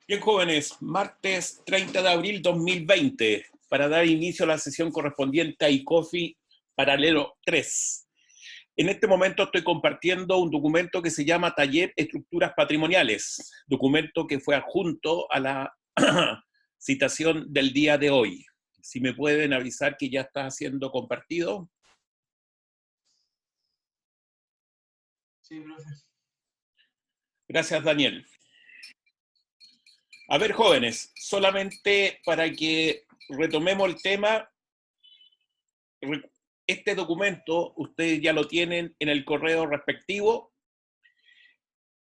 Bien, jóvenes, martes 30 de abril 2020, para dar inicio a la sesión correspondiente a ICOFI Paralelo 3. En este momento estoy compartiendo un documento que se llama Taller Estructuras Patrimoniales, documento que fue adjunto a la citación del día de hoy. Si me pueden avisar que ya está siendo compartido. Sí, profe. Gracias, Daniel. A ver, jóvenes, solamente para que retomemos el tema, este documento ustedes ya lo tienen en el correo respectivo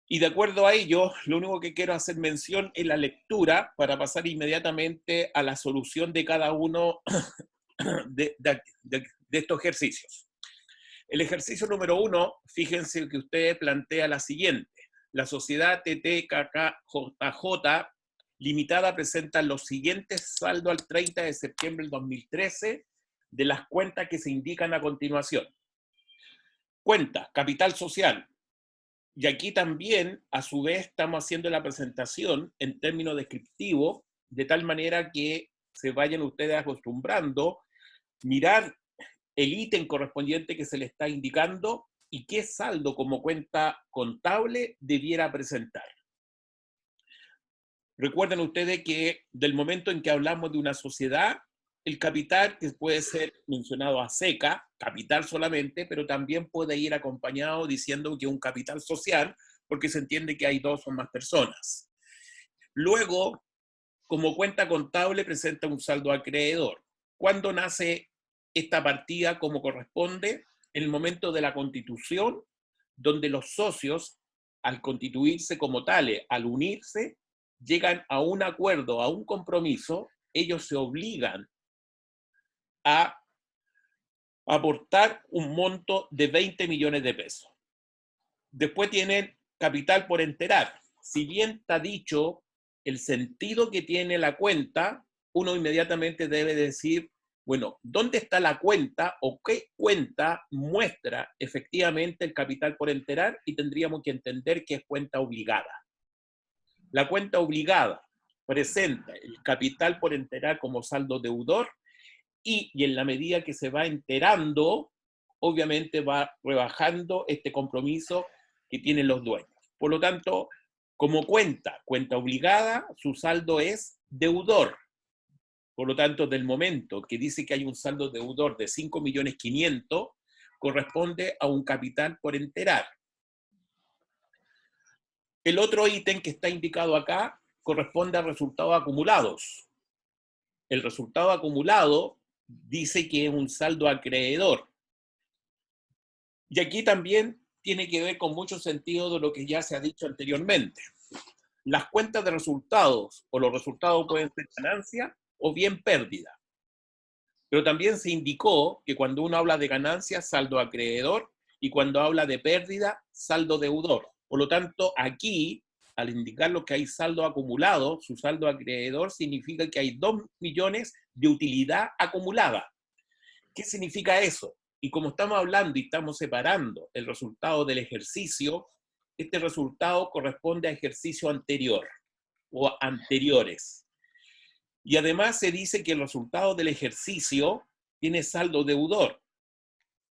y de acuerdo a ello, lo único que quiero hacer mención es la lectura para pasar inmediatamente a la solución de cada uno de estos ejercicios. El ejercicio número 1, fíjense que usted plantea la siguiente. La sociedad TTKKJJ Limitada presenta los siguientes saldos al 30 de septiembre del 2013 de las cuentas que se indican a continuación. Cuenta, capital social. Y aquí también, a su vez, estamos haciendo la presentación en términos descriptivos, de tal manera que se vayan ustedes acostumbrando, mirar el ítem correspondiente que se le está indicando y qué saldo como cuenta contable debiera presentar. Recuerden ustedes que del momento en que hablamos de una sociedad, el capital, que puede ser mencionado a seca, capital solamente, pero también puede ir acompañado diciendo que un capital social, porque se entiende que hay dos o más personas. Luego, como cuenta contable, presenta un saldo acreedor. ¿Cuándo nace esta partida como corresponde? En el momento de la constitución, donde los socios, al constituirse como tales, al unirse, llegan a un acuerdo, a un compromiso, ellos se obligan a aportar un monto de 20 millones de pesos. Después tienen capital por enterar. Si bien está dicho el sentido que tiene la cuenta, uno inmediatamente debe decir, bueno, ¿dónde está la cuenta o qué cuenta muestra efectivamente el capital por enterar? Y tendríamos que entender que es cuenta obligada. La cuenta obligada presenta el capital por enterar como saldo deudor y en la medida que se va enterando, obviamente va rebajando este compromiso que tienen los dueños. Por lo tanto, como cuenta obligada, su saldo es deudor. Por lo tanto, del momento que dice que hay un saldo deudor de 5.500.000, corresponde a un capital por enterar. El otro ítem que está indicado acá corresponde a resultados acumulados. El resultado acumulado dice que es un saldo acreedor. Y aquí también tiene que ver con mucho sentido de lo que ya se ha dicho anteriormente. Las cuentas de resultados o los resultados pueden ser ganancia o bien pérdida. Pero también se indicó que cuando uno habla de ganancia, saldo acreedor, y cuando habla de pérdida, saldo deudor. Por lo tanto, aquí, al indicar lo que hay saldo acumulado, su saldo acreedor significa que hay 2 millones de utilidad acumulada. ¿Qué significa eso? Y como estamos hablando y estamos separando el resultado del ejercicio, este resultado corresponde a ejercicio anterior o anteriores. Y además se dice que el resultado del ejercicio tiene saldo deudor.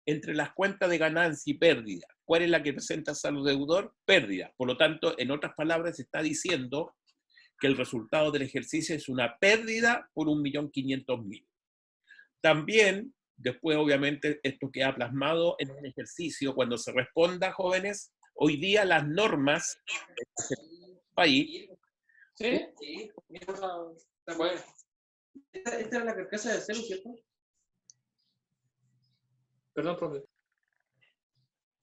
Entre las cuentas de ganancia y pérdida, ¿cuál es la que presenta saldo deudor? Pérdida. Por lo tanto, en otras palabras, se está diciendo que el resultado del ejercicio es una pérdida por 1.500.000. También, después obviamente esto queda plasmado en un ejercicio cuando se responda, jóvenes. Hoy día las normas de este país. ¿Sí? Sí. Está bueno. Esta era la carcasa de celu, ¿cierto? Perdón, profe.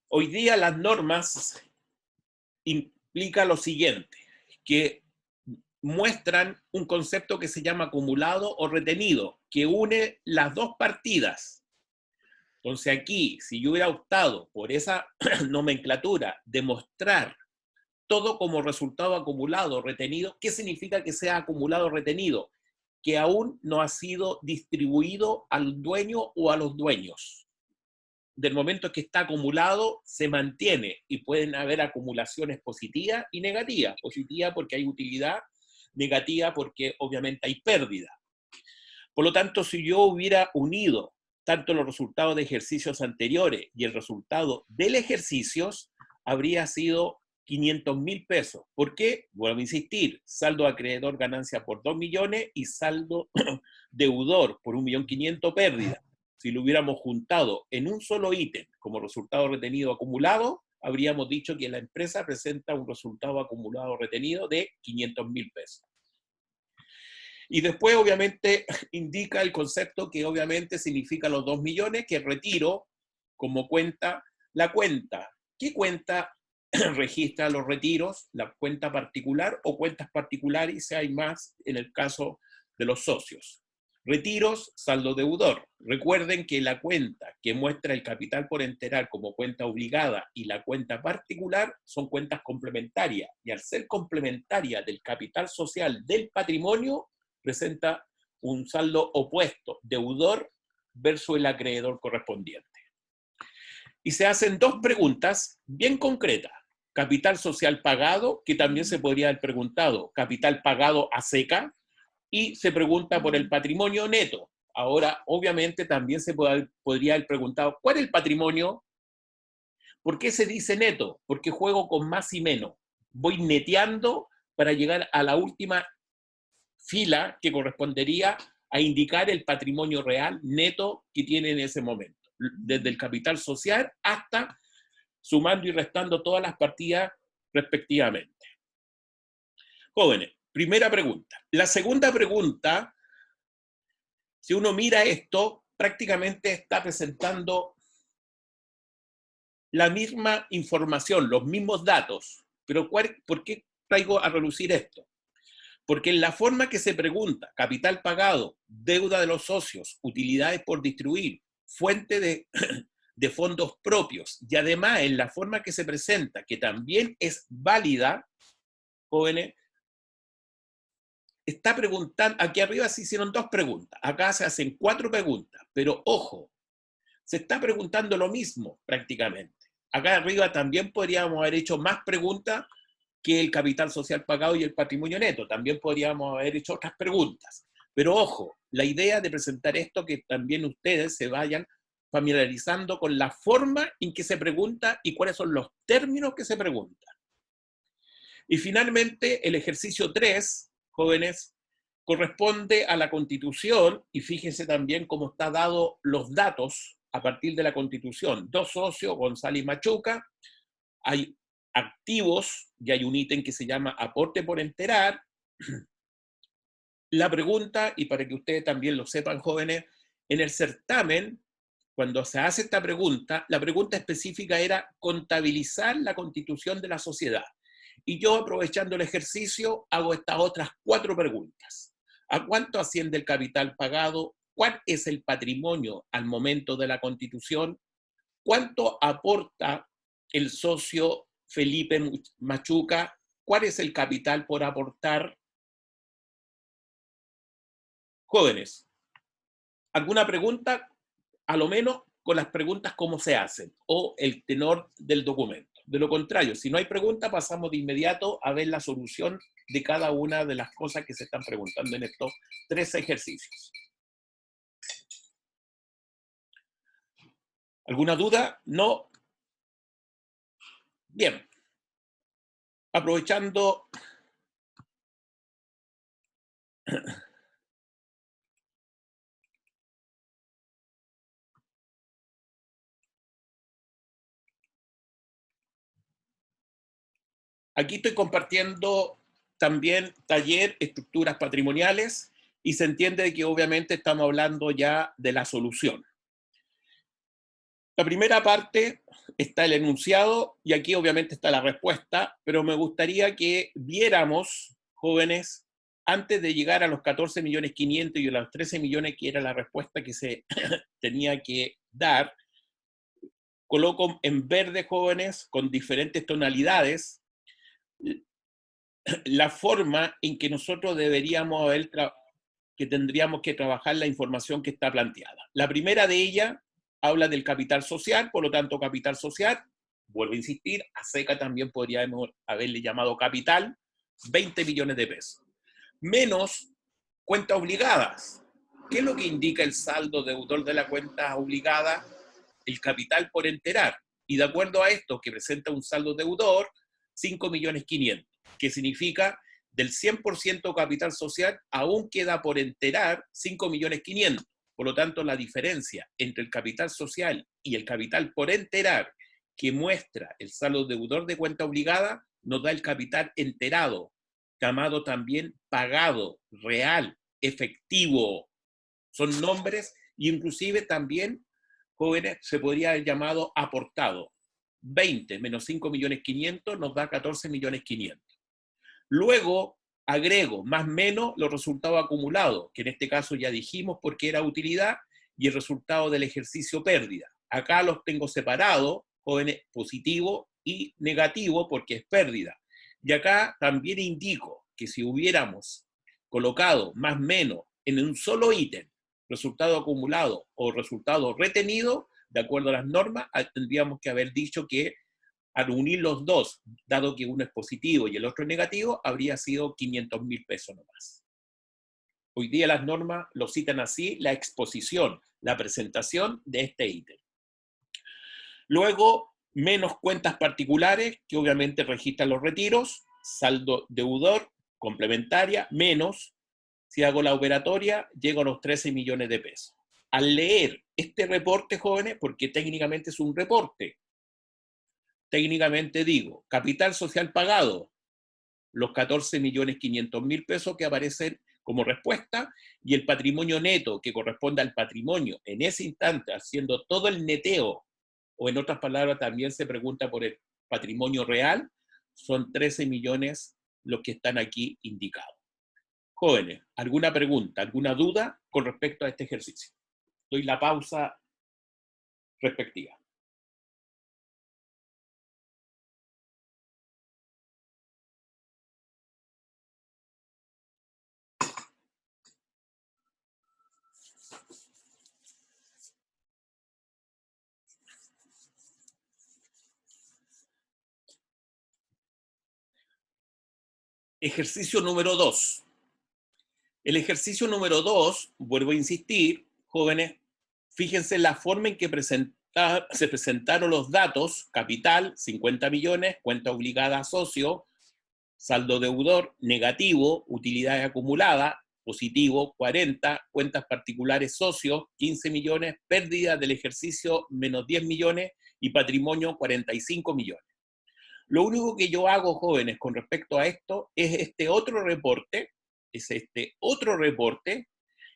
Hoy día las normas implican lo siguiente, que muestran un concepto que se llama acumulado o retenido, que une las dos partidas. Entonces aquí, si yo hubiera optado por esa nomenclatura de mostrar todo como resultado acumulado, retenido, ¿qué significa que sea acumulado o retenido? Que aún no ha sido distribuido al dueño o a los dueños. Del momento que está acumulado, se mantiene y pueden haber acumulaciones positivas y negativas. Positiva porque hay utilidad negativa porque obviamente hay pérdida. Por lo tanto, si yo hubiera unido tanto los resultados de ejercicios anteriores y el resultado del ejercicio, habría sido 500.000 pesos. ¿Por qué? Vuelvo a insistir, saldo acreedor ganancia por 2 millones y saldo deudor por 1.500.000 pérdida. Si lo hubiéramos juntado en un solo ítem como resultado retenido acumulado, habríamos dicho que la empresa presenta un resultado acumulado retenido de 500.000 pesos. Y después, obviamente, indica el concepto que obviamente significa los 2 millones, que retiro como cuenta la cuenta. ¿Qué cuenta registra los retiros? ¿La cuenta particular o cuentas particulares? Si hay más en el caso de los socios. Retiros, saldo deudor. Recuerden que la cuenta que muestra el capital por enterar como cuenta obligada y la cuenta particular son cuentas complementarias. Y al ser complementaria del capital social del patrimonio, presenta un saldo opuesto, deudor versus el acreedor correspondiente. Y se hacen dos preguntas bien concretas. Capital social pagado, que también se podría haber preguntado, capital pagado a seca, y se pregunta por el patrimonio neto. Ahora, obviamente, también se podría haber preguntado, ¿cuál es el patrimonio? ¿Por qué se dice neto? Porque juego con más y menos. Voy neteando para llegar a la última fila que correspondería a indicar el patrimonio real neto que tiene en ese momento, desde el capital social hasta sumando y restando todas las partidas respectivamente. Jóvenes, primera pregunta. La segunda pregunta, si uno mira esto, prácticamente está presentando la misma información, los mismos datos, pero ¿por qué traigo a relucir esto? Porque en la forma que se pregunta, capital pagado, deuda de los socios, utilidades por distribuir, fuente de fondos propios, y además en la forma que se presenta, que también es válida, jóvenes, está preguntando, aquí arriba se hicieron dos preguntas, acá se hacen 4 preguntas, pero ojo, se está preguntando lo mismo prácticamente. Acá arriba también podríamos haber hecho más preguntas que el capital social pagado y el patrimonio neto. También podríamos haber hecho otras preguntas. Pero ojo, la idea de presentar esto, que también ustedes se vayan familiarizando con la forma en que se pregunta y cuáles son los términos que se preguntan. Y finalmente, el ejercicio 3, jóvenes, corresponde a la Constitución, y fíjense también cómo está dado los datos a partir de la Constitución. 2 socios, González y Machuca, hay activos, y hay un ítem que se llama aporte por enterar. La pregunta, y para que ustedes también lo sepan, jóvenes, en el certamen, cuando se hace esta pregunta, la pregunta específica era contabilizar la constitución de la sociedad. Y yo, aprovechando el ejercicio, hago estas otras 4 preguntas. ¿A cuánto asciende el capital pagado? ¿Cuál es el patrimonio al momento de la constitución? ¿Cuánto aporta el socio Felipe Machuca? ¿Cuál es el capital por aportar? Jóvenes, ¿alguna pregunta? A lo menos con las preguntas cómo se hacen o el tenor del documento. De lo contrario, si no hay pregunta, pasamos de inmediato a ver la solución de cada una de las cosas que se están preguntando en estos 3 ejercicios. ¿Alguna duda? No. Bien. Aprovechando aquí estoy compartiendo también taller estructuras patrimoniales y se entiende que obviamente estamos hablando ya de la solución. La primera parte está el enunciado y aquí obviamente está la respuesta, pero me gustaría que viéramos, jóvenes, antes de llegar a los 14.500.000 y a los 13 millones, que era la respuesta que se tenía que dar, coloco en verde, jóvenes, con diferentes tonalidades, la forma en que nosotros deberíamos haber, que tendríamos que trabajar la información que está planteada. La primera de ellas habla del capital social, por lo tanto, capital social, vuelvo a insistir, a seca también podríamos haberle llamado capital, 20 millones de pesos. menos cuentas obligadas. ¿Qué es lo que indica el saldo deudor de la cuenta obligada? El capital por enterar. Y de acuerdo a esto, que presenta un saldo deudor, 5.500.000, que significa del 100% capital social aún queda por enterar 5.500.000. Por lo tanto, la diferencia entre el capital social y el capital por enterar que muestra el saldo deudor de cuenta obligada nos da el capital enterado, llamado también pagado, real, efectivo. Son nombres, e inclusive también, jóvenes, se podría haber llamado aportado. 20 menos 5.500.000 nos da 14.500.000. Luego agrego más menos los resultados acumulados, que en este caso ya dijimos porque era utilidad, y el resultado del ejercicio pérdida. Acá los tengo separados, jóvenes, positivo y negativo porque es pérdida. Y acá también indico que si hubiéramos colocado más menos en un solo ítem, resultado acumulado o resultado retenido, de acuerdo a las normas, tendríamos que haber dicho que al unir los dos, dado que uno es positivo y el otro es negativo, habría sido 500.000 pesos nomás. Hoy día las normas lo citan así, la exposición, la presentación de este ítem. Luego, menos cuentas particulares, que obviamente registran los retiros, saldo deudor, complementaria, menos, si hago la operatoria, llego a los 13 millones de pesos. Al leer este reporte, jóvenes, porque técnicamente es un reporte, técnicamente digo, capital social pagado, los 14.500.000 pesos que aparecen como respuesta, y el patrimonio neto que corresponde al patrimonio en ese instante, haciendo todo el neteo, o en otras palabras también se pregunta por el patrimonio real, son 13 millones los que están aquí indicados. Jóvenes, ¿alguna pregunta, alguna duda con respecto a este ejercicio? Doy la pausa respectiva. Ejercicio número 2. El ejercicio número 2, vuelvo a insistir, jóvenes, fíjense la forma en que se presentaron los datos: capital, 50 millones, cuenta obligada socio, saldo deudor, negativo, utilidad acumulada, positivo, 40, cuentas particulares socios, 15 millones, pérdida del ejercicio, menos 10 millones, y patrimonio, 45 millones. Lo único que yo hago, jóvenes, con respecto a esto, es este otro reporte,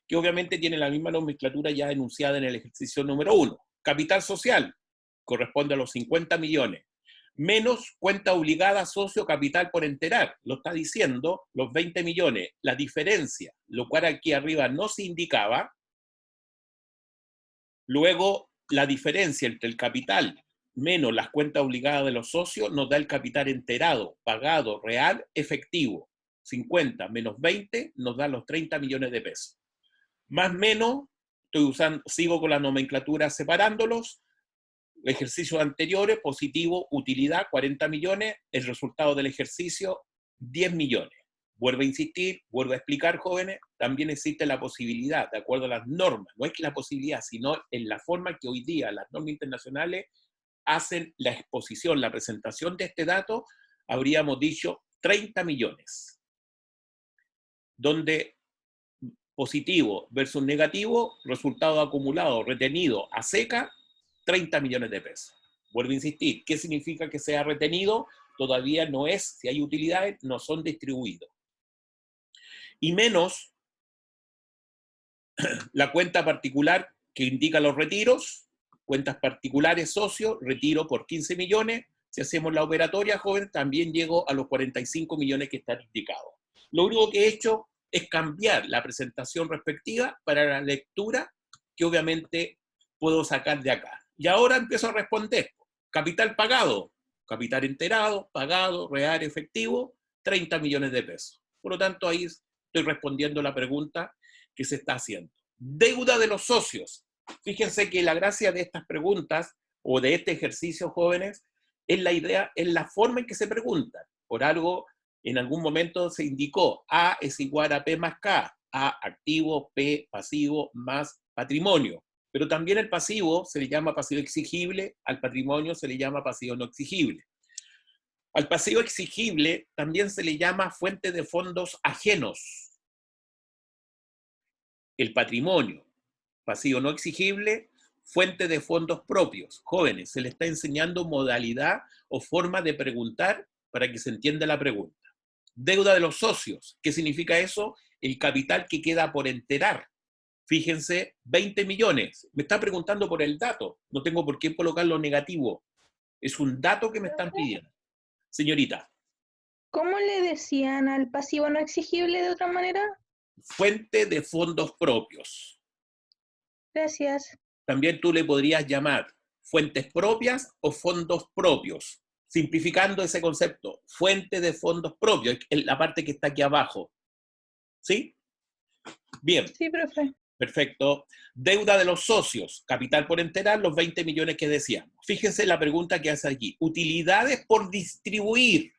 que obviamente tiene la misma nomenclatura ya enunciada en el ejercicio número 1. Capital social, corresponde a los 50 millones, menos cuenta obligada socio capital por enterar, lo está diciendo, los 20 millones. La diferencia, lo cual aquí arriba no se indicaba, luego la diferencia entre el capital menos las cuentas obligadas de los socios nos da el capital enterado, pagado, real, efectivo. 50 menos 20 nos da los 30 millones de pesos. Más menos, sigo con la nomenclatura separándolos, ejercicios anteriores, positivo, utilidad, 40 millones, el resultado del ejercicio, 10 millones. Vuelvo a insistir, vuelvo a explicar, jóvenes, también existe la posibilidad, de acuerdo a las normas, no es que la posibilidad, sino en la forma que hoy día las normas internacionales hacen la exposición, la presentación de este dato, habríamos dicho 30 millones, donde positivo versus negativo, resultado acumulado, retenido a seca, 30 millones de pesos. Vuelvo a insistir, ¿qué significa que sea retenido? Todavía no es, si hay utilidades, no son distribuidos. Y menos la cuenta particular que indica los retiros, cuentas particulares socios, retiro por 15 millones, si hacemos la operatoria, joven, también llego a los 45 millones que están indicados. Lo único que he hecho es cambiar la presentación respectiva para la lectura que obviamente puedo sacar de acá. Y ahora empiezo a responder. Capital pagado, capital enterado, pagado, real, efectivo, 30 millones de pesos. Por lo tanto, ahí estoy respondiendo la pregunta que se está haciendo. Deuda de los socios. Fíjense que la gracia de estas preguntas o de este ejercicio, jóvenes, es la idea, es la forma en que se preguntan. Por algo En algún momento se indicó A es igual a P más K, A activo, P pasivo más patrimonio. Pero también el pasivo se le llama pasivo exigible, al patrimonio se le llama pasivo no exigible. Al pasivo exigible también se le llama fuente de fondos ajenos. El patrimonio, pasivo no exigible, fuente de fondos propios. Jóvenes, se le está enseñando modalidad o forma de preguntar para que se entienda la pregunta. Deuda de los socios, ¿qué significa eso? El capital que queda por enterar. Fíjense, 20 millones. Me está preguntando por el dato. No tengo por qué colocarlo negativo. Es un dato que me están pidiendo. Señorita. ¿Cómo le decían al pasivo no exigible de otra manera? Fuente de fondos propios. Gracias. También tú le podrías llamar fuentes propias o fondos propios, simplificando ese concepto. Fuente de fondos propios, la parte que está aquí abajo. ¿Sí? Bien. Sí, profe. Perfecto. Deuda de los socios, capital por enterar, los 20 millones que decíamos. Fíjense la pregunta que hace aquí. Utilidades por distribuir.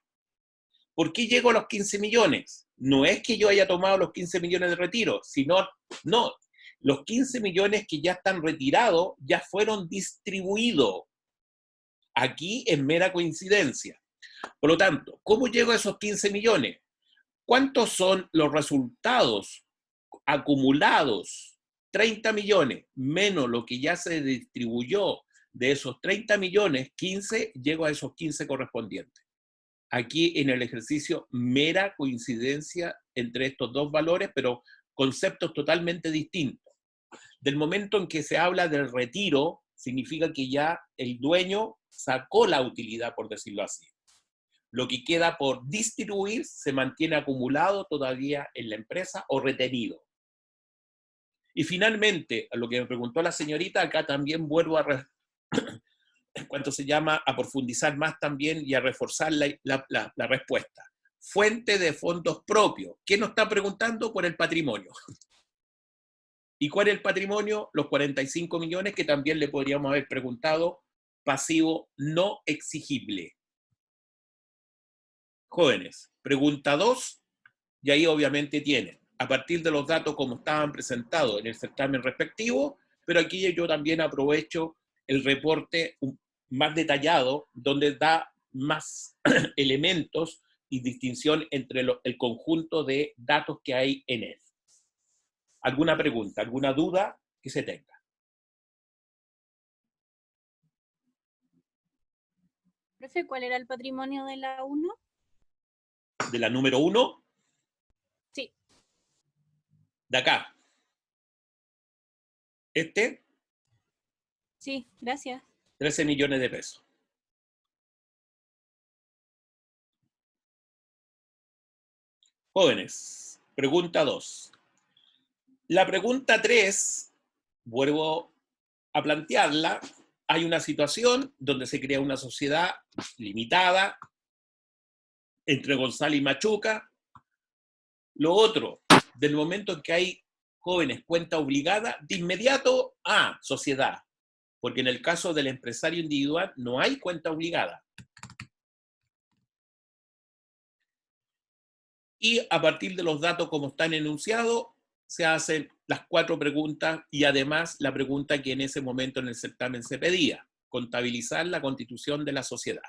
¿Por qué llego a los 15 millones? No es que yo haya tomado los 15 millones de retiro, sino, no, los 15 millones que ya están retirados ya fueron distribuidos. Aquí es mera coincidencia. Por lo tanto, ¿cómo llego a esos 15 millones? ¿Cuántos son los resultados acumulados? 30 millones, menos lo que ya se distribuyó de esos 30 millones, 15, llego a esos 15 correspondientes. Aquí en el ejercicio, mera coincidencia entre estos dos valores, pero conceptos totalmente distintos. Del momento en que se habla del retiro, significa que ya el dueño sacó la utilidad, por decirlo así. Lo que queda por distribuir se mantiene acumulado todavía en la empresa o retenido. Y finalmente, a lo que me preguntó la señorita, acá también vuelvo a a profundizar más también y a reforzar la respuesta. Fuente de fondos propios. ¿Qué nos está preguntando? Por el patrimonio. ¿Y cuál es el patrimonio? Los 45 millones que también le podríamos haber preguntado, pasivo no exigible. Jóvenes, pregunta 2, y ahí obviamente tienen, a partir de los datos como estaban presentados en el certamen respectivo, pero aquí yo también aprovecho el reporte más detallado, donde da más elementos y distinción entre el conjunto de datos que hay en él. ¿Alguna pregunta, alguna duda que se tenga? Profe, ¿cuál era el patrimonio de la 1? ¿De la número 1? Sí. De acá. ¿Este? Sí, gracias. 13 millones de pesos. Jóvenes, pregunta 2. La pregunta 3, vuelvo a plantearla. Hay una situación donde se crea una sociedad limitada entre González y Machuca. Lo otro, del momento en que hay jóvenes cuenta obligada, de inmediato a sociedad, porque en el caso del empresario individual no hay cuenta obligada. Y a partir de los datos como están enunciados, se hacen las 4 preguntas y además la pregunta que en ese momento en el certamen se pedía, contabilizar la constitución de la sociedad.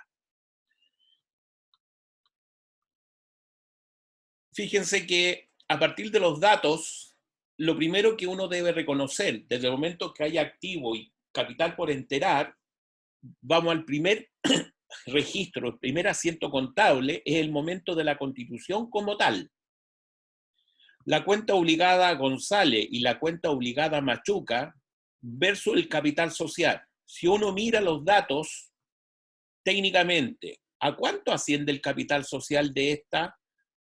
Fíjense que a partir de los datos, lo primero que uno debe reconocer, desde el momento que hay activo y capital por enterar, vamos al primer registro, el primer asiento contable, es el momento de la constitución como tal. La cuenta obligada González y la cuenta obligada Machuca versus el capital social. Si uno mira los datos, técnicamente, ¿a cuánto asciende el capital social de esta?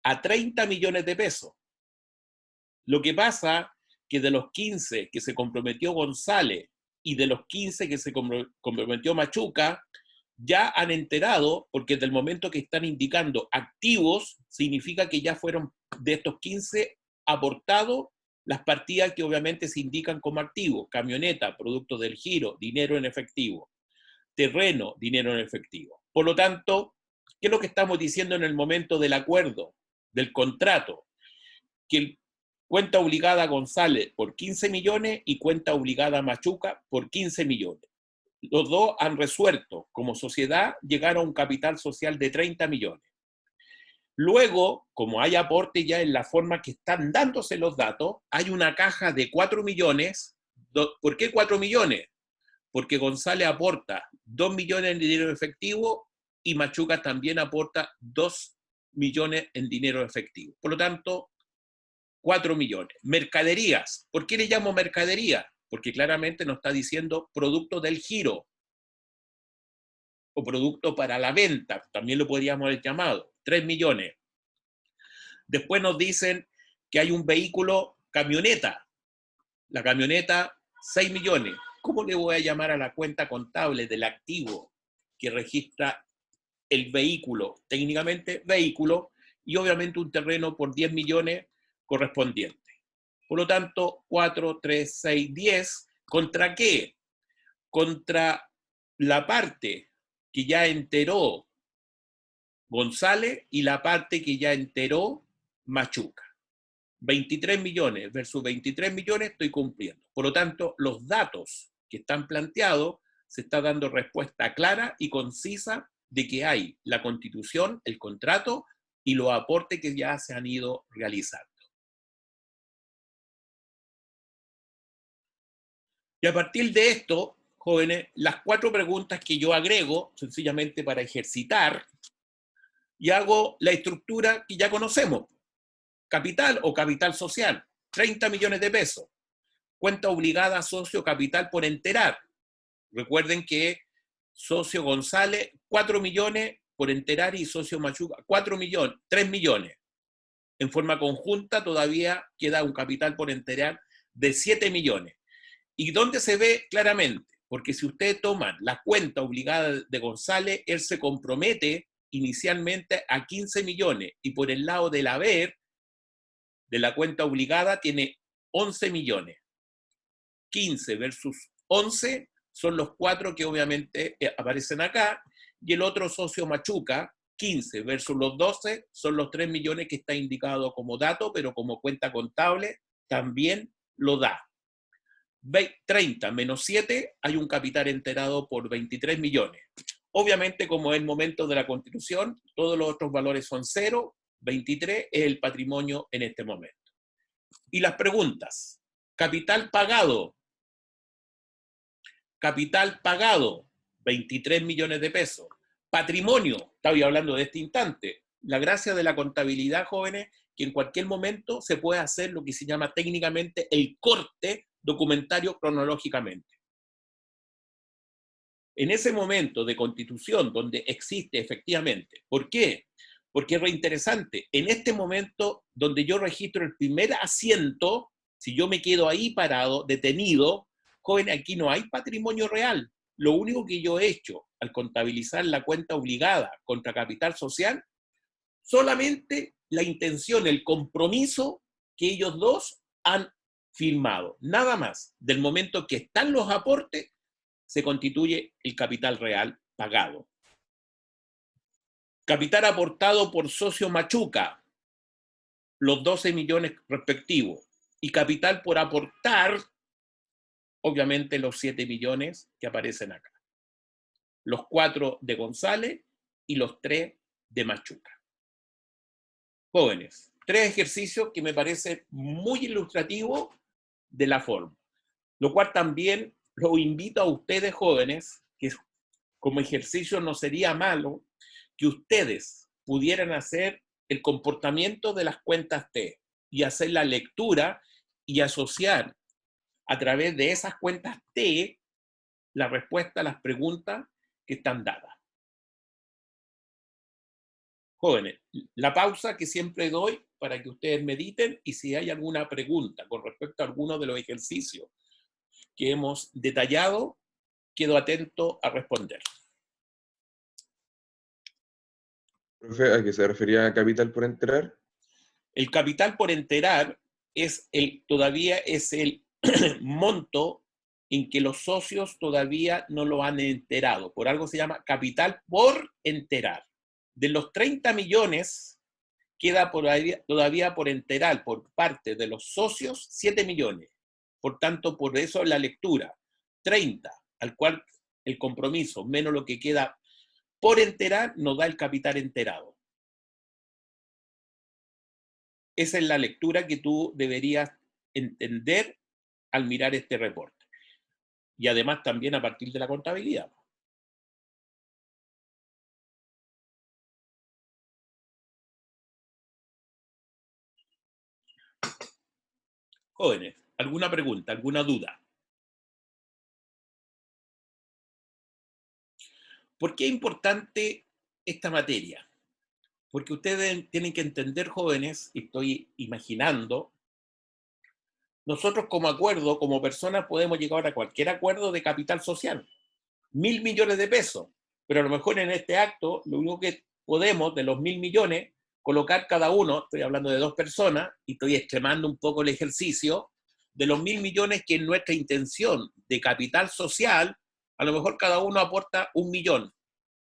A 30 millones de pesos. Lo que pasa que de los 15 que se comprometió González y de los 15 que se comprometió Machuca, ya han enterado, porque desde el momento que están indicando activos, significa que ya fueron de estos 15 aportados las partidas que obviamente se indican como activos: camioneta, productos del giro, dinero en efectivo; terreno, dinero en efectivo. Por lo tanto, ¿Qué es lo que estamos diciendo en el momento del acuerdo, del contrato? Que cuenta obligada González por 15 millones y cuenta obligada Machuca por 15 millones. Los dos han resuelto como sociedad llegar a un capital social de 30 millones. Luego, como hay aporte ya en la forma que están dándose los datos, hay una caja de 4 millones. ¿Por qué 4 millones? Porque González aporta 2 millones en dinero efectivo y Machuca también aporta 2 millones en dinero efectivo. Por lo tanto, 4 millones. Mercaderías. ¿Por qué le llamo mercadería? Porque claramente nos está diciendo producto del giro o producto para la venta, también lo podríamos haber llamado, 3 millones. Después nos dicen que hay un vehículo camioneta, la camioneta 6 millones. ¿Cómo le voy a llamar a la cuenta contable del activo que registra el vehículo? Técnicamente vehículo y obviamente un terreno por 10 millones correspondiente. Por lo tanto, 4, 3, 6, 10. ¿Contra qué? Contra la parte que ya enteró González y la parte que ya enteró Machuca. 23 millones versus 23 millones estoy cumpliendo. Por lo tanto, los datos que están planteados se está dando respuesta clara y concisa de que hay la constitución, el contrato y los aportes que ya se han ido realizando. Y a partir de esto, jóvenes, las 4 preguntas que yo agrego, sencillamente para ejercitar, y hago la estructura que ya conocemos. Capital o capital social, 30 millones de pesos. Cuenta obligada socio capital por enterar. Recuerden que socio González, 4 millones por enterar y socio Machuca, 4 millones, 3 millones. En forma conjunta todavía queda un capital por enterar de 7 millones. ¿Y dónde se ve claramente? Porque si ustedes toman la cuenta obligada de González, él se compromete inicialmente a 15 millones y por el lado del haber de la cuenta obligada tiene 11 millones. 15 versus 11 son los 4 que obviamente aparecen acá y el otro socio Machuca, 15 versus los 12 son los 3 millones que está indicado como dato, pero como cuenta contable también lo da. 30 menos 7, hay un capital enterado por 23 millones. Obviamente, como es el momento de la Constitución, todos los otros valores son 0, 23 es el patrimonio en este momento. Y las preguntas. Capital pagado, 23 millones de pesos. Patrimonio, estaba hablando de este instante. La gracia de la contabilidad, jóvenes, que en cualquier momento se puede hacer lo que se llama técnicamente el corte documentario cronológicamente. En ese momento de constitución donde existe efectivamente, ¿por qué? Porque es reinteresante. En este momento donde yo registro el primer asiento, si yo me quedo ahí parado, detenido, joven, aquí no hay patrimonio real. Lo único que yo he hecho al contabilizar la cuenta obligada contra capital social, solamente la intención, el compromiso que ellos dos han firmado. Nada más. Del momento que están los aportes, se constituye el capital real pagado. Capital aportado por socio Machuca, los 12 millones respectivos. Y capital por aportar, obviamente los 7 millones que aparecen acá. Los 4 de González y los 3 de Machuca. Jóvenes, 3 ejercicios que me parece muy ilustrativo de la forma. Lo cual también los invito a ustedes, jóvenes, que como ejercicio no sería malo que ustedes pudieran hacer el comportamiento de las cuentas T y hacer la lectura y asociar a través de esas cuentas T la respuesta a las preguntas que están dadas. Jóvenes, la pausa que siempre doy para que ustedes mediten y si hay alguna pregunta con respecto a alguno de los ejercicios que hemos detallado, quedo atento a responder. Profe, ¿a qué se refería capital por enterar? El capital por enterar todavía es el monto en que los socios todavía no lo han enterado. Por algo se llama capital por enterar. De los 30 millones, queda todavía por enterar por parte de los socios 7 millones. Por tanto, por eso la lectura, 30, al cual el compromiso, menos lo que queda por enterar, nos da el capital enterado. Esa es la lectura que tú deberías entender al mirar este reporte. Y además también a partir de la contabilidad. Jóvenes, ¿alguna pregunta, alguna duda? ¿Por qué es importante esta materia? Porque ustedes tienen que entender, jóvenes, y estoy imaginando, nosotros como acuerdo, como personas, podemos llegar a cualquier acuerdo de capital social. 1.000 millones de pesos. Pero a lo mejor en este acto, lo único que podemos, de los 1.000 millones, colocar cada uno, estoy hablando de 2 personas, y estoy extremando un poco el ejercicio, de los 1.000 millones que es nuestra intención de capital social, a lo mejor cada uno aporta 1 millón.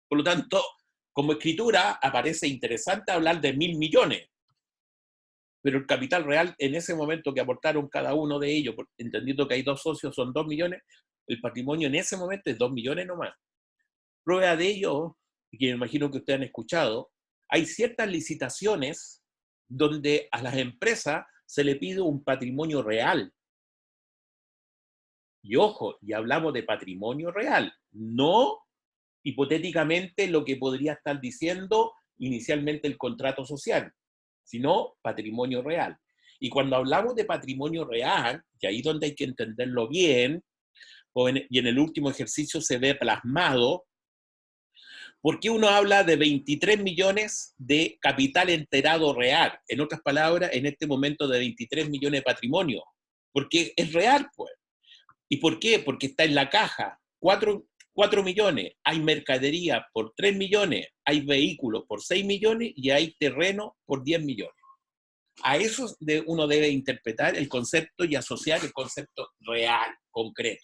Por lo tanto, como escritura, aparece interesante hablar de 1.000 millones. Pero el capital real, en ese momento que aportaron cada uno de ellos, entendiendo que hay 2 socios, son 2 millones, el patrimonio en ese momento es 2 millones nomás. Prueba de ello, y que me imagino que ustedes han escuchado, hay ciertas licitaciones donde a las empresas se le pide un patrimonio real. Y ojo, y hablamos de patrimonio real, no hipotéticamente lo que podría estar diciendo inicialmente el contrato social, sino patrimonio real. Y cuando hablamos de patrimonio real, y ahí es donde hay que entenderlo bien, y en el último ejercicio se ve plasmado, ¿por qué uno habla de 23 millones de capital enterado real? En otras palabras, en este momento de 23 millones de patrimonio. Porque es real, pues. ¿Y por qué? Porque está en la caja. 4 millones, hay mercadería por 3 millones, hay vehículos por 6 millones y hay terreno por 10 millones. A eso uno debe interpretar el concepto y asociar el concepto real, concreto.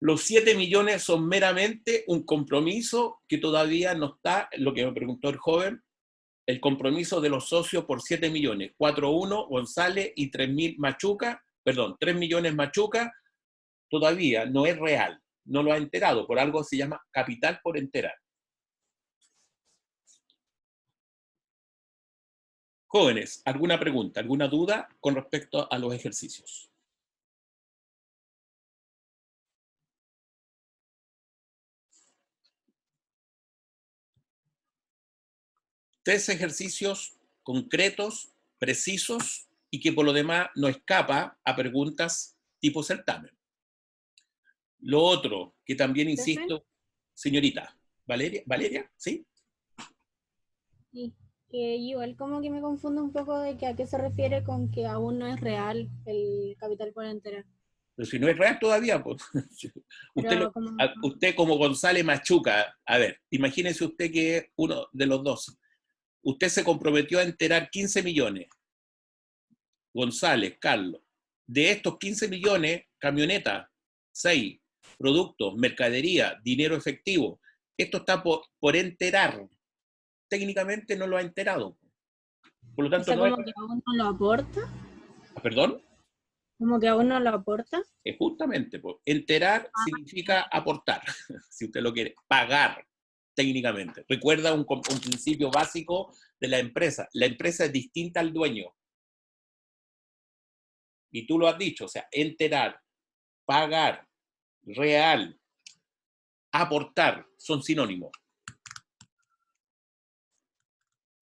Los 7 millones son meramente un compromiso que todavía no está, lo que me preguntó el joven, el compromiso de los socios por 7 millones. 4.1 González y 3.000 Machuca, perdón, 3 millones Machuca, todavía no es real, no lo ha enterado, por algo se llama capital por enterar. Jóvenes, ¿alguna pregunta, alguna duda con respecto a los ejercicios? 3 ejercicios concretos, precisos y que por lo demás no escapa a preguntas tipo certamen. Lo otro, que también insisto, señorita, Valeria, ¿sí? Sí, que igual como que me confundo un poco de que a qué se refiere con que aún no es real el capital por enterar. Pero si no es real todavía, pues. Usted como González Machuca, a ver, imagínese usted que es uno de los dos. Usted se comprometió a enterar 15 millones. González, Carlos. De estos 15 millones, camioneta, 6, productos, mercadería, dinero efectivo. Esto está por enterar. Técnicamente no lo ha enterado. Por lo tanto, o sea, como que aún no lo aporta. ¿Perdón? Como que aún no lo aporta. Justamente, pues, enterar significa aportar, si usted lo quiere, pagar técnicamente. Recuerda un principio básico de la empresa. La empresa es distinta al dueño. Y tú lo has dicho, o sea, enterar, pagar, real, aportar, son sinónimos.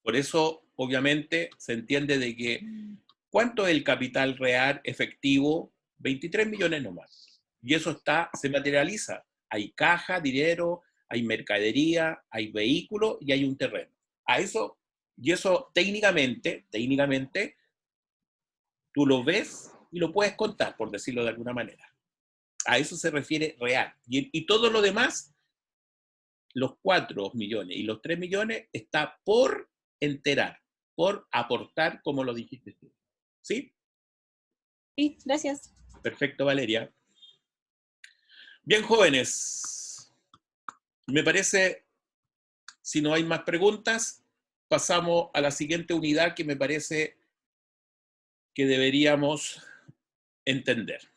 Por eso, obviamente, se entiende de que, ¿cuánto es el capital real efectivo? 23 millones nomás. Y eso se materializa. Hay caja, dinero, hay mercadería, hay vehículo y hay un terreno. Y eso técnicamente, tú lo ves y lo puedes contar, por decirlo de alguna manera. A eso se refiere real. Y todo lo demás, los 4 millones y los 3 millones, está por enterar, por aportar, como lo dijiste tú. ¿Sí? Sí, gracias. Perfecto, Valeria. Bien, jóvenes. Me parece, si no hay más preguntas, pasamos a la siguiente unidad que me parece que deberíamos entender.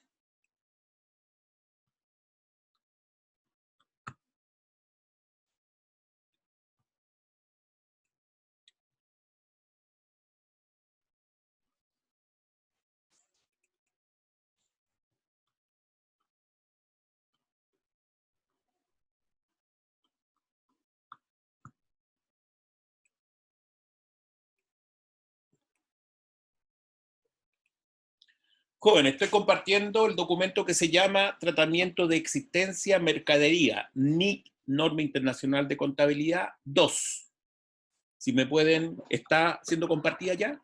Joven, estoy compartiendo el documento que se llama Tratamiento de Existencia Mercadería, NIC, Norma Internacional de Contabilidad 2. Si me pueden, ¿está siendo compartida ya?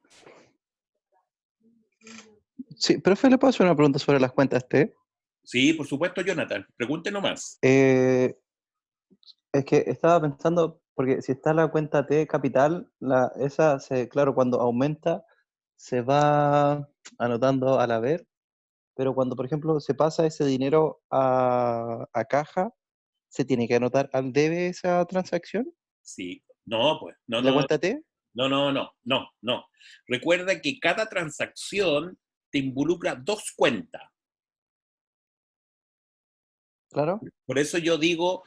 Sí, profe, ¿le puedo hacer una pregunta sobre las cuentas T? Sí, por supuesto, Jonathan. Pregunte nomás. Es que estaba pensando, porque si está la cuenta T capital, claro, cuando aumenta, se va anotando al haber, pero cuando, por ejemplo, se pasa ese dinero a caja, ¿se tiene que anotar al debe esa transacción Sí. No, pues, no, en la no, cuenta T? no. Recuerda que cada transacción te involucra dos cuentas. Claro. Por eso yo digo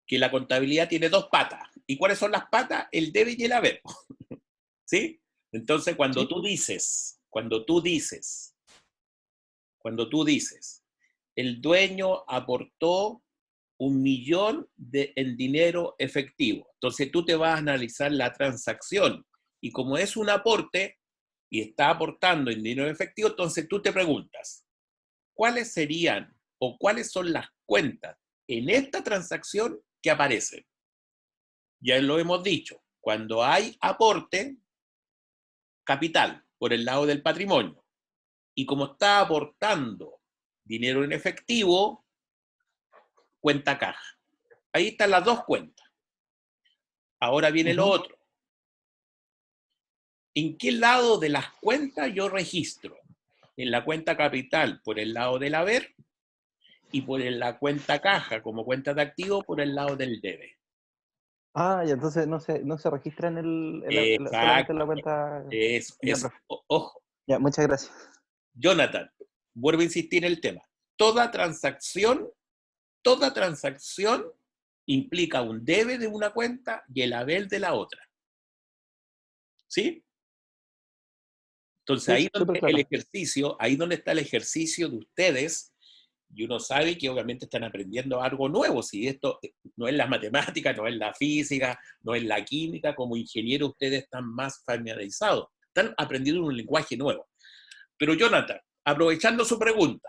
que la contabilidad tiene dos patas. ¿Y cuáles son las patas? El debe y el haber. ¿Sí? Entonces, Sí. cuando tú dices, el dueño aportó 1.000.000 en dinero efectivo. Entonces tú te vas a analizar la transacción y como es un aporte y está aportando en dinero efectivo, entonces tú te preguntas, ¿cuáles serían o cuáles son las cuentas en esta transacción que aparecen? Ya lo hemos dicho, cuando hay aporte, capital por el lado del patrimonio, y como está aportando dinero en efectivo, cuenta caja. Ahí están las dos cuentas. Ahora viene lo otro. ¿En qué lado de las cuentas yo registro? En la cuenta capital por el lado del haber y por la cuenta caja como cuenta de activo por el lado del debe. Ah, y entonces no se registra solamente en la Exacto. cuenta. Ya, Es, profe. ojo, Ya, muchas gracias. Jonathan, vuelvo a insistir en el tema. Toda transacción implica un debe de una cuenta y el haber de la otra. ¿Sí? Entonces Sí, súper claro. ahí donde está el ejercicio de ustedes, y uno sabe que obviamente están aprendiendo algo nuevo, si esto no es la matemática, no es la física, no es la química, como ingenieros ustedes están más familiarizados, están aprendiendo un lenguaje nuevo. Pero Jonathan, aprovechando su pregunta,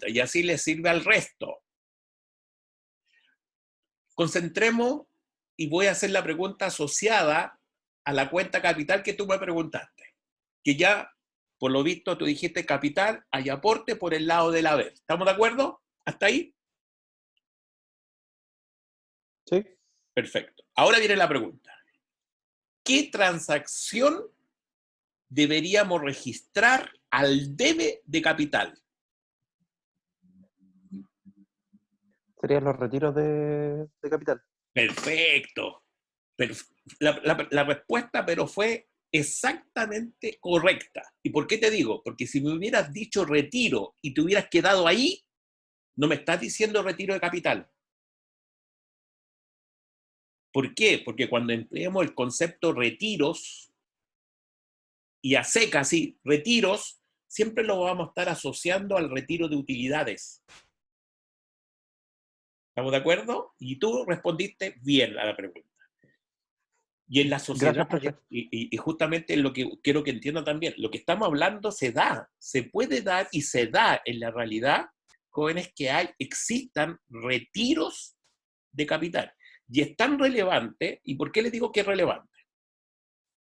y así les sirve al resto, concentremos y voy a hacer la pregunta asociada a la cuenta capital que tú me preguntaste, que ya, por lo visto, tú dijiste capital, hay aporte por el lado del haber. ¿Estamos de acuerdo? ¿Hasta ahí? Sí. Perfecto. Ahora viene la pregunta. ¿Qué transacción deberíamos registrar al debe de capital? Serían los retiros de capital. Perfecto. La respuesta, pero fue exactamente correcta. ¿Y por qué te digo? Porque si me hubieras dicho retiro y te hubieras quedado ahí, no me estás diciendo retiro de capital. ¿Por qué? Porque cuando empleemos el concepto retiros y a secas, sí, retiros, siempre lo vamos a estar asociando al retiro de utilidades. ¿Estamos de acuerdo? Y tú respondiste bien a la pregunta. Y en la sociedad, Gracias, profe. y justamente lo que quiero que entiendan también, lo que estamos hablando se puede dar y se da en la realidad, jóvenes, que existan retiros de capital. Y es tan relevante, ¿y por qué les digo que es relevante?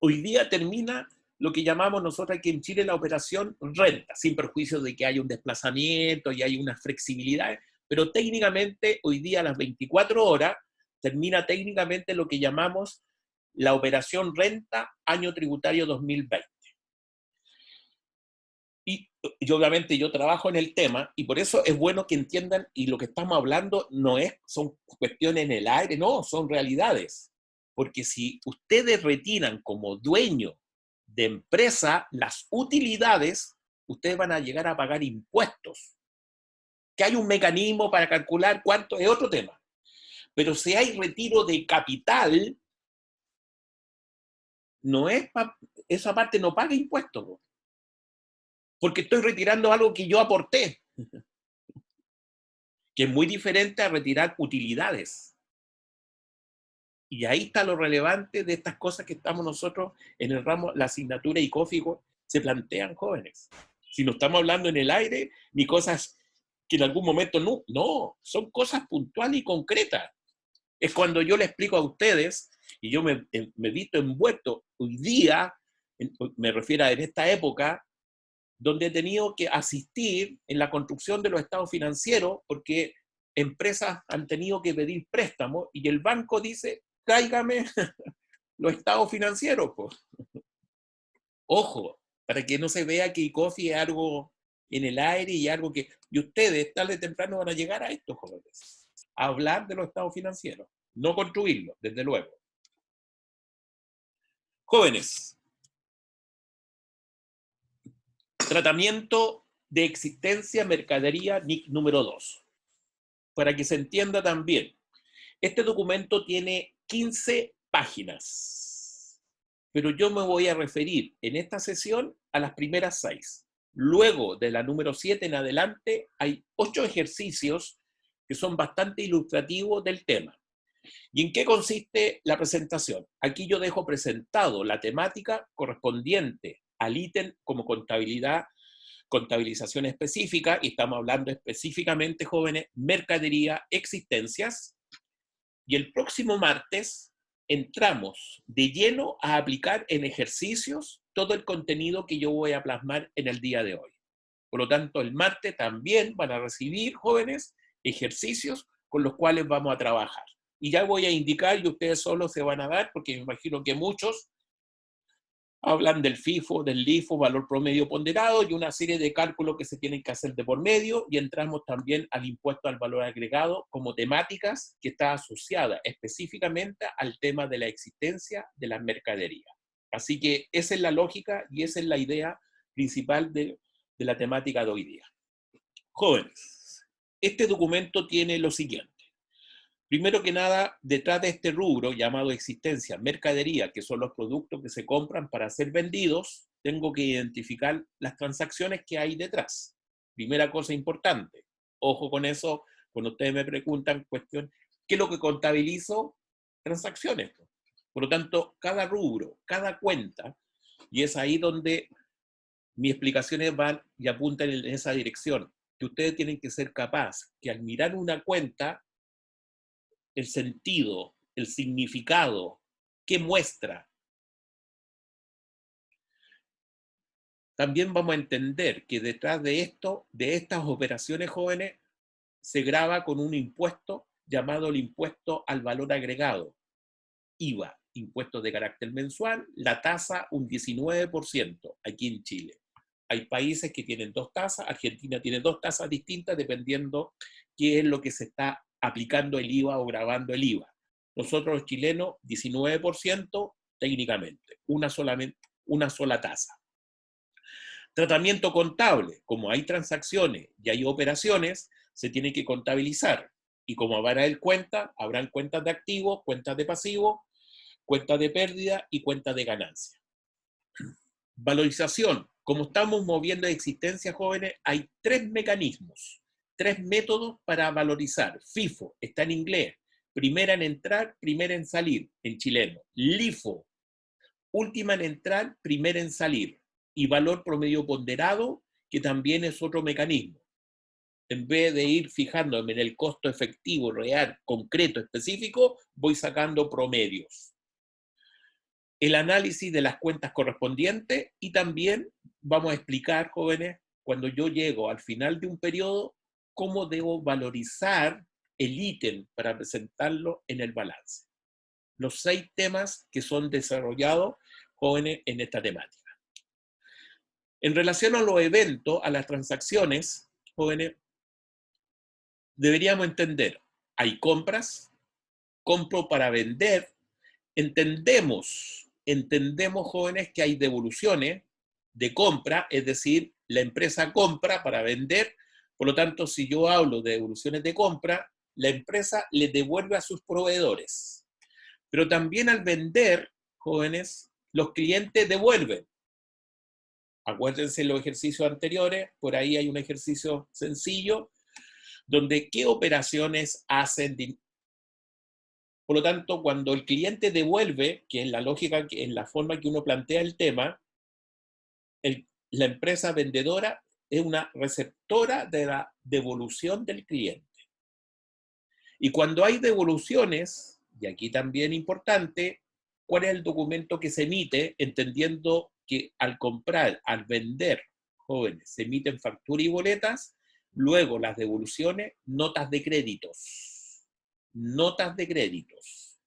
Hoy día termina lo que llamamos nosotros aquí en Chile la operación renta, sin perjuicio de que haya un desplazamiento y hay unas flexibilidades, pero técnicamente hoy día a las 24 horas termina técnicamente lo que llamamos la operación renta año tributario 2020. Y y obviamente yo trabajo en el tema, y por eso es bueno que entiendan, y lo que estamos hablando no son cuestiones en el aire, no, son realidades. Porque si ustedes retiran como dueño de empresa las utilidades, ustedes van a llegar a pagar impuestos. Que hay un mecanismo para calcular cuánto es otro tema. Pero si hay retiro de capital, esa parte no paga impuestos, porque estoy retirando algo que yo aporté, que es muy diferente a retirar utilidades. Y ahí está lo relevante de estas cosas que estamos nosotros en el ramo, la asignatura ICOFI se plantean, jóvenes. Si no estamos hablando en el aire, ni cosas que en algún momento no, son cosas puntuales y concretas. Es cuando yo le explico a ustedes, y yo me he visto envuelto hoy día, me refiero a en esta época, donde he tenido que asistir en la construcción de los estados financieros, porque empresas han tenido que pedir préstamos, y el banco dice, tráigame los estados financieros. Pues. Ojo, para que no se vea que ICOFI es algo en el aire y algo que... Y ustedes, tarde o temprano, van a llegar a esto, jóvenes. A hablar de los estados financieros. No construirlos, desde luego. Jóvenes. Tratamiento de existencia, mercadería, NIC número 2. Para que se entienda también. Este documento tiene 15 páginas. Pero yo me voy a referir en esta sesión a las primeras 6. Luego de la número 7 en adelante hay 8 ejercicios que son bastante ilustrativos del tema. ¿Y en qué consiste la presentación? Aquí yo dejo presentado la temática correspondiente al ítem como contabilización específica, y estamos hablando específicamente, jóvenes, mercadería, existencias, y el próximo martes entramos de lleno a aplicar en ejercicios todo el contenido que yo voy a plasmar en el día de hoy. Por lo tanto, el martes también van a recibir, jóvenes, ejercicios con los cuales vamos a trabajar. Y ya voy a indicar, y ustedes solos se van a dar, porque me imagino que muchos hablan del FIFO, del LIFO, valor promedio ponderado, y una serie de cálculos que se tienen que hacer de por medio, y entramos también al impuesto al valor agregado como temáticas que está asociada específicamente al tema de la existencia de la mercadería. Así que esa es la lógica y esa es la idea principal de la temática de hoy día. Jóvenes, este documento tiene lo siguiente. Primero que nada, detrás de este rubro llamado existencia, mercadería, que son los productos que se compran para ser vendidos, tengo que identificar las transacciones que hay detrás. Primera cosa importante. Ojo con eso, cuando ustedes me preguntan cuestión, ¿qué es lo que contabilizo? Transacciones. Por lo tanto, cada rubro, cada cuenta, y es ahí donde mis explicaciones van y apuntan en esa dirección, que ustedes tienen que ser capaces que al mirar una cuenta, el sentido, el significado, qué muestra. También vamos a entender que detrás de esto, de estas operaciones, jóvenes, se grava con un impuesto llamado el impuesto al valor agregado, IVA, impuesto de carácter mensual, la tasa un 19% aquí en Chile. Hay países que tienen 2 tasas, Argentina tiene 2 tasas distintas dependiendo qué es lo que se está aplicando el IVA o grabando el IVA. Nosotros los chilenos, 19% técnicamente, una sola tasa. Tratamiento contable, como hay transacciones y hay operaciones, se tiene que contabilizar. Y como habrá el cuenta, habrán cuentas de activos, cuentas de pasivos, cuentas de pérdida y cuentas de ganancia. Valorización. Como estamos moviendo de existencia, jóvenes, hay 3 mecanismos, 3 métodos para valorizar. FIFO, está en inglés. Primera en entrar, primera en salir, en chileno. LIFO, última en entrar, primera en salir. Y valor promedio ponderado, que también es otro mecanismo. En vez de ir fijándome en el costo efectivo, real, concreto, específico, voy sacando promedios. El análisis de las cuentas correspondientes, y también vamos a explicar, jóvenes, cuando yo llego al final de un periodo, cómo debo valorizar el ítem para presentarlo en el balance. Los 6 temas que son desarrollados, jóvenes, en esta temática. En relación a los eventos, a las transacciones, jóvenes, deberíamos entender, hay compras, compro para vender, entendemos, jóvenes, que hay devoluciones de compra, es decir, la empresa compra para vender, por lo tanto, si yo hablo de devoluciones de compra, la empresa le devuelve a sus proveedores. Pero también al vender, jóvenes, los clientes devuelven. Acuérdense los ejercicios anteriores, por ahí hay un ejercicio sencillo, donde qué operaciones hacen. Por lo tanto, cuando el cliente devuelve, que es la lógica, en la forma que uno plantea el tema, la empresa vendedora es una receptora de la devolución del cliente. Y cuando hay devoluciones, y aquí también importante, ¿cuál es el documento que se emite? Entendiendo que al comprar, al vender, jóvenes, se emiten facturas y boletas, luego las devoluciones, notas de créditos. Notas de créditos.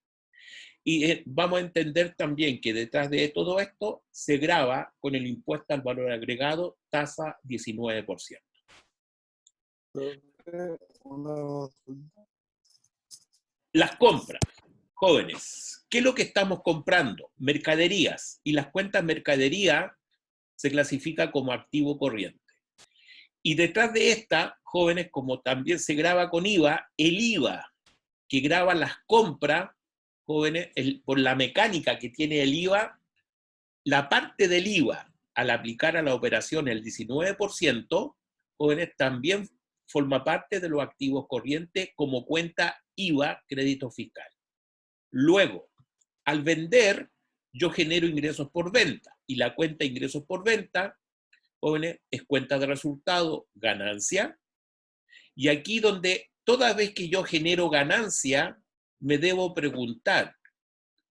Y vamos a entender también que detrás de todo esto se grava con el impuesto al valor agregado, tasa 19%. Las compras, jóvenes, ¿qué es lo que estamos comprando? Mercaderías. Y las cuentas mercadería se clasifica como activo corriente. Y detrás de esta, jóvenes, como también se grava con IVA, el IVA que grava las compras, jóvenes, por la mecánica que tiene el IVA, la parte del IVA al aplicar a la operación el 19%, jóvenes, también forma parte de los activos corrientes como cuenta IVA, crédito fiscal. Luego, al vender, yo genero ingresos por venta, y la cuenta ingresos por venta, jóvenes, es cuenta de resultado, ganancia, y aquí donde toda vez que yo genero ganancia, me debo preguntar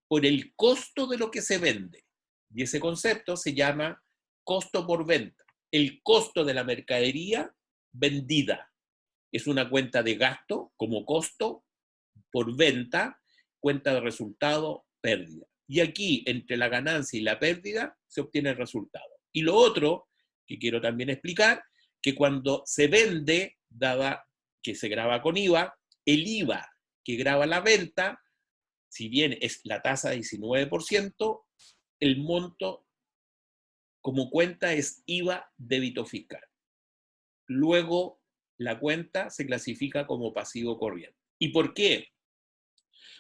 por el costo de lo que se vende, y ese concepto se llama costo por venta, el costo de la mercadería vendida. Es una cuenta de gasto como costo por venta, cuenta de resultado, pérdida. Y aquí, entre la ganancia y la pérdida, se obtiene el resultado. Y lo otro que quiero también explicar, que cuando se vende, dada que se grava con IVA, el IVA que grava la venta, si bien es la tasa de 19%, el monto como cuenta es IVA débito fiscal. Luego, la cuenta se clasifica como pasivo corriente. ¿Y por qué?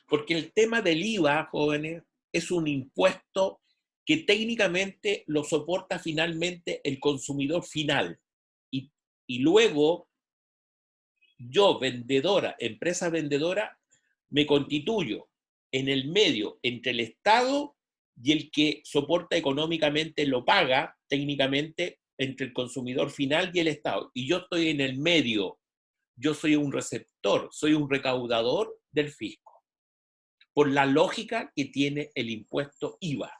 Porque el tema del IVA, jóvenes, es un impuesto que técnicamente lo soporta finalmente el consumidor final. Y luego, yo, vendedora, empresa vendedora, me constituyo en el medio entre el Estado y el que soporta económicamente lo paga técnicamente entre el consumidor final y el Estado. Y yo estoy en el medio. Yo soy un receptor, soy un recaudador del fisco, por la lógica que tiene el impuesto IVA.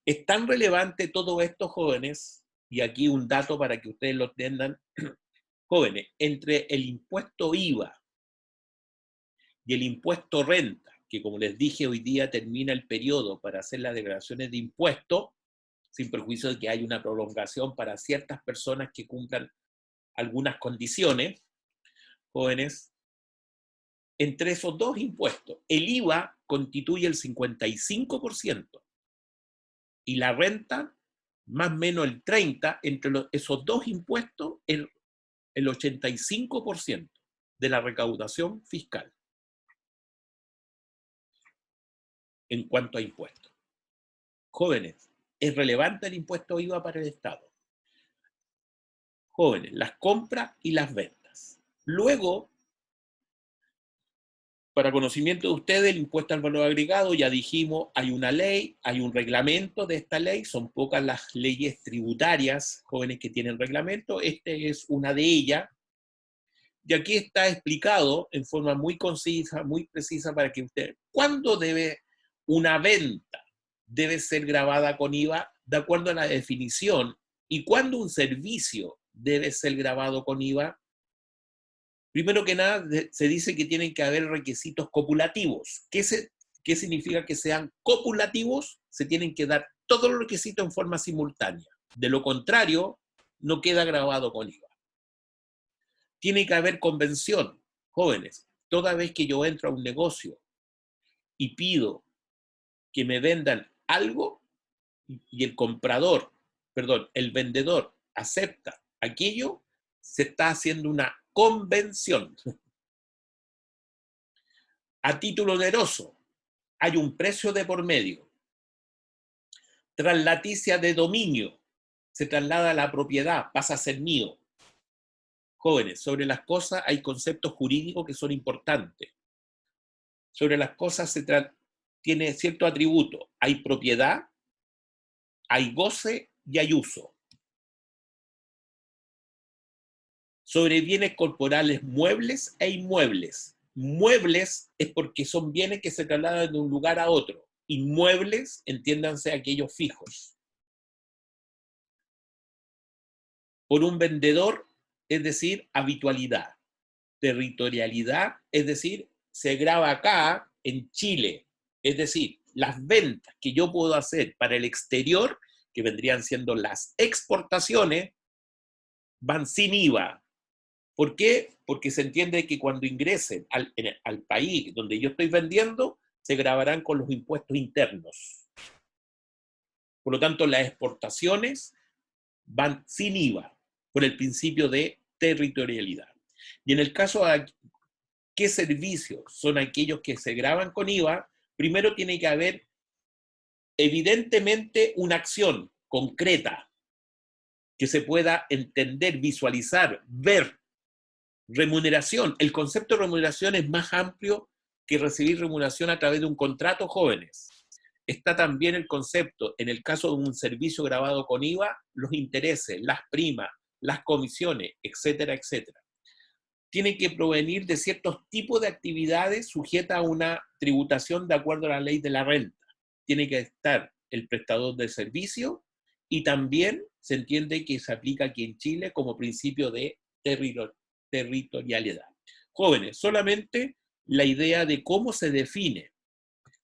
Es tan relevante todo esto, jóvenes, y aquí un dato para que ustedes lo tengan, jóvenes, entre el impuesto IVA y el impuesto renta, que como les dije hoy día termina el periodo para hacer las declaraciones de impuestos, sin perjuicio de que hay una prolongación para ciertas personas que cumplan algunas condiciones, jóvenes, entre esos dos impuestos, el IVA constituye el 55% y la renta más o menos el 30%, entre esos dos impuestos el 85% de la recaudación fiscal en cuanto a impuestos. Jóvenes, ¿es relevante el impuesto IVA para el Estado? Jóvenes, las compras y las ventas. Luego, para conocimiento de ustedes, el impuesto al valor agregado, ya dijimos, hay una ley, hay un reglamento de esta ley, son pocas las leyes tributarias, jóvenes, que tienen reglamento, este es una de ellas, y aquí está explicado en forma muy concisa, muy precisa para que ustedes, ¿cuándo debe una venta debe ser gravada con IVA? De acuerdo a la definición, y cuándo un servicio debe ser gravado con IVA. Primero que nada, se dice que tienen que haber requisitos copulativos. ¿Qué significa que sean copulativos? Se tienen que dar todos los requisitos en forma simultánea. De lo contrario, no queda grabado con IVA. Tiene que haber convención, jóvenes. Toda vez que yo entro a un negocio y pido que me vendan algo y el comprador, perdón, el vendedor acepta aquello, se está haciendo una convención. A título oneroso, hay un precio de por medio. Traslaticia de dominio, se traslada a la propiedad, pasa a ser mío. Jóvenes, sobre las cosas hay conceptos jurídicos que son importantes. Sobre las cosas tiene cierto atributo. Hay propiedad, hay goce y hay uso. Sobre bienes corporales muebles e inmuebles. Muebles es porque son bienes que se trasladan de un lugar a otro. Inmuebles, entiéndanse aquellos fijos. Por un vendedor, es decir, habitualidad. Territorialidad, es decir, se graba acá, en Chile. Es decir, las ventas que yo puedo hacer para el exterior, que vendrían siendo las exportaciones, van sin IVA. ¿Por qué? Porque se entiende que cuando ingresen al país donde yo estoy vendiendo, se grabarán con los impuestos internos. Por lo tanto, las exportaciones van sin IVA, por el principio de territorialidad. Y en el caso de qué servicios son aquellos que se graban con IVA, primero tiene que haber evidentemente una acción concreta que se pueda entender, visualizar, ver. Remuneración. El concepto de remuneración es más amplio que recibir remuneración a través de un contrato, jóvenes. Está también el concepto, en el caso de un servicio grabado con IVA, los intereses, las primas, las comisiones, etcétera, etcétera. Tiene que provenir de ciertos tipos de actividades sujetas a una tributación de acuerdo a la ley de la renta. Tiene que estar el prestador de servicio y también se entiende que se aplica aquí en Chile como principio de territorialidad. Jóvenes, solamente la idea de cómo se define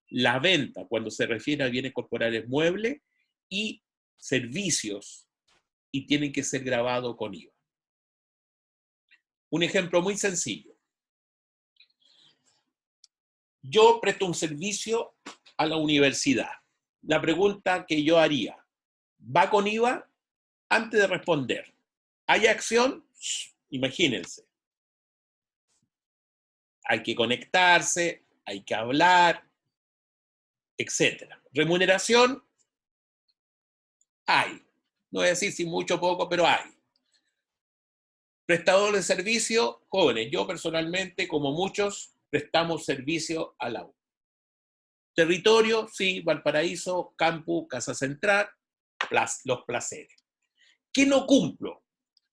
la venta cuando se refiere a bienes corporales muebles y servicios y tienen que ser grabados con IVA. Un ejemplo muy sencillo. Yo presto un servicio a la universidad. La pregunta que yo haría, ¿va con IVA? Antes de responder, ¿hay acción? Imagínense. Hay que conectarse, hay que hablar, etc. Remuneración, hay. No voy a decir si mucho o poco, pero hay. Prestador de servicio, jóvenes. Yo personalmente, como muchos, prestamos servicio a la U. Territorio, sí, Valparaíso, Campus, Casa Central, los placeres. ¿Qué no cumplo?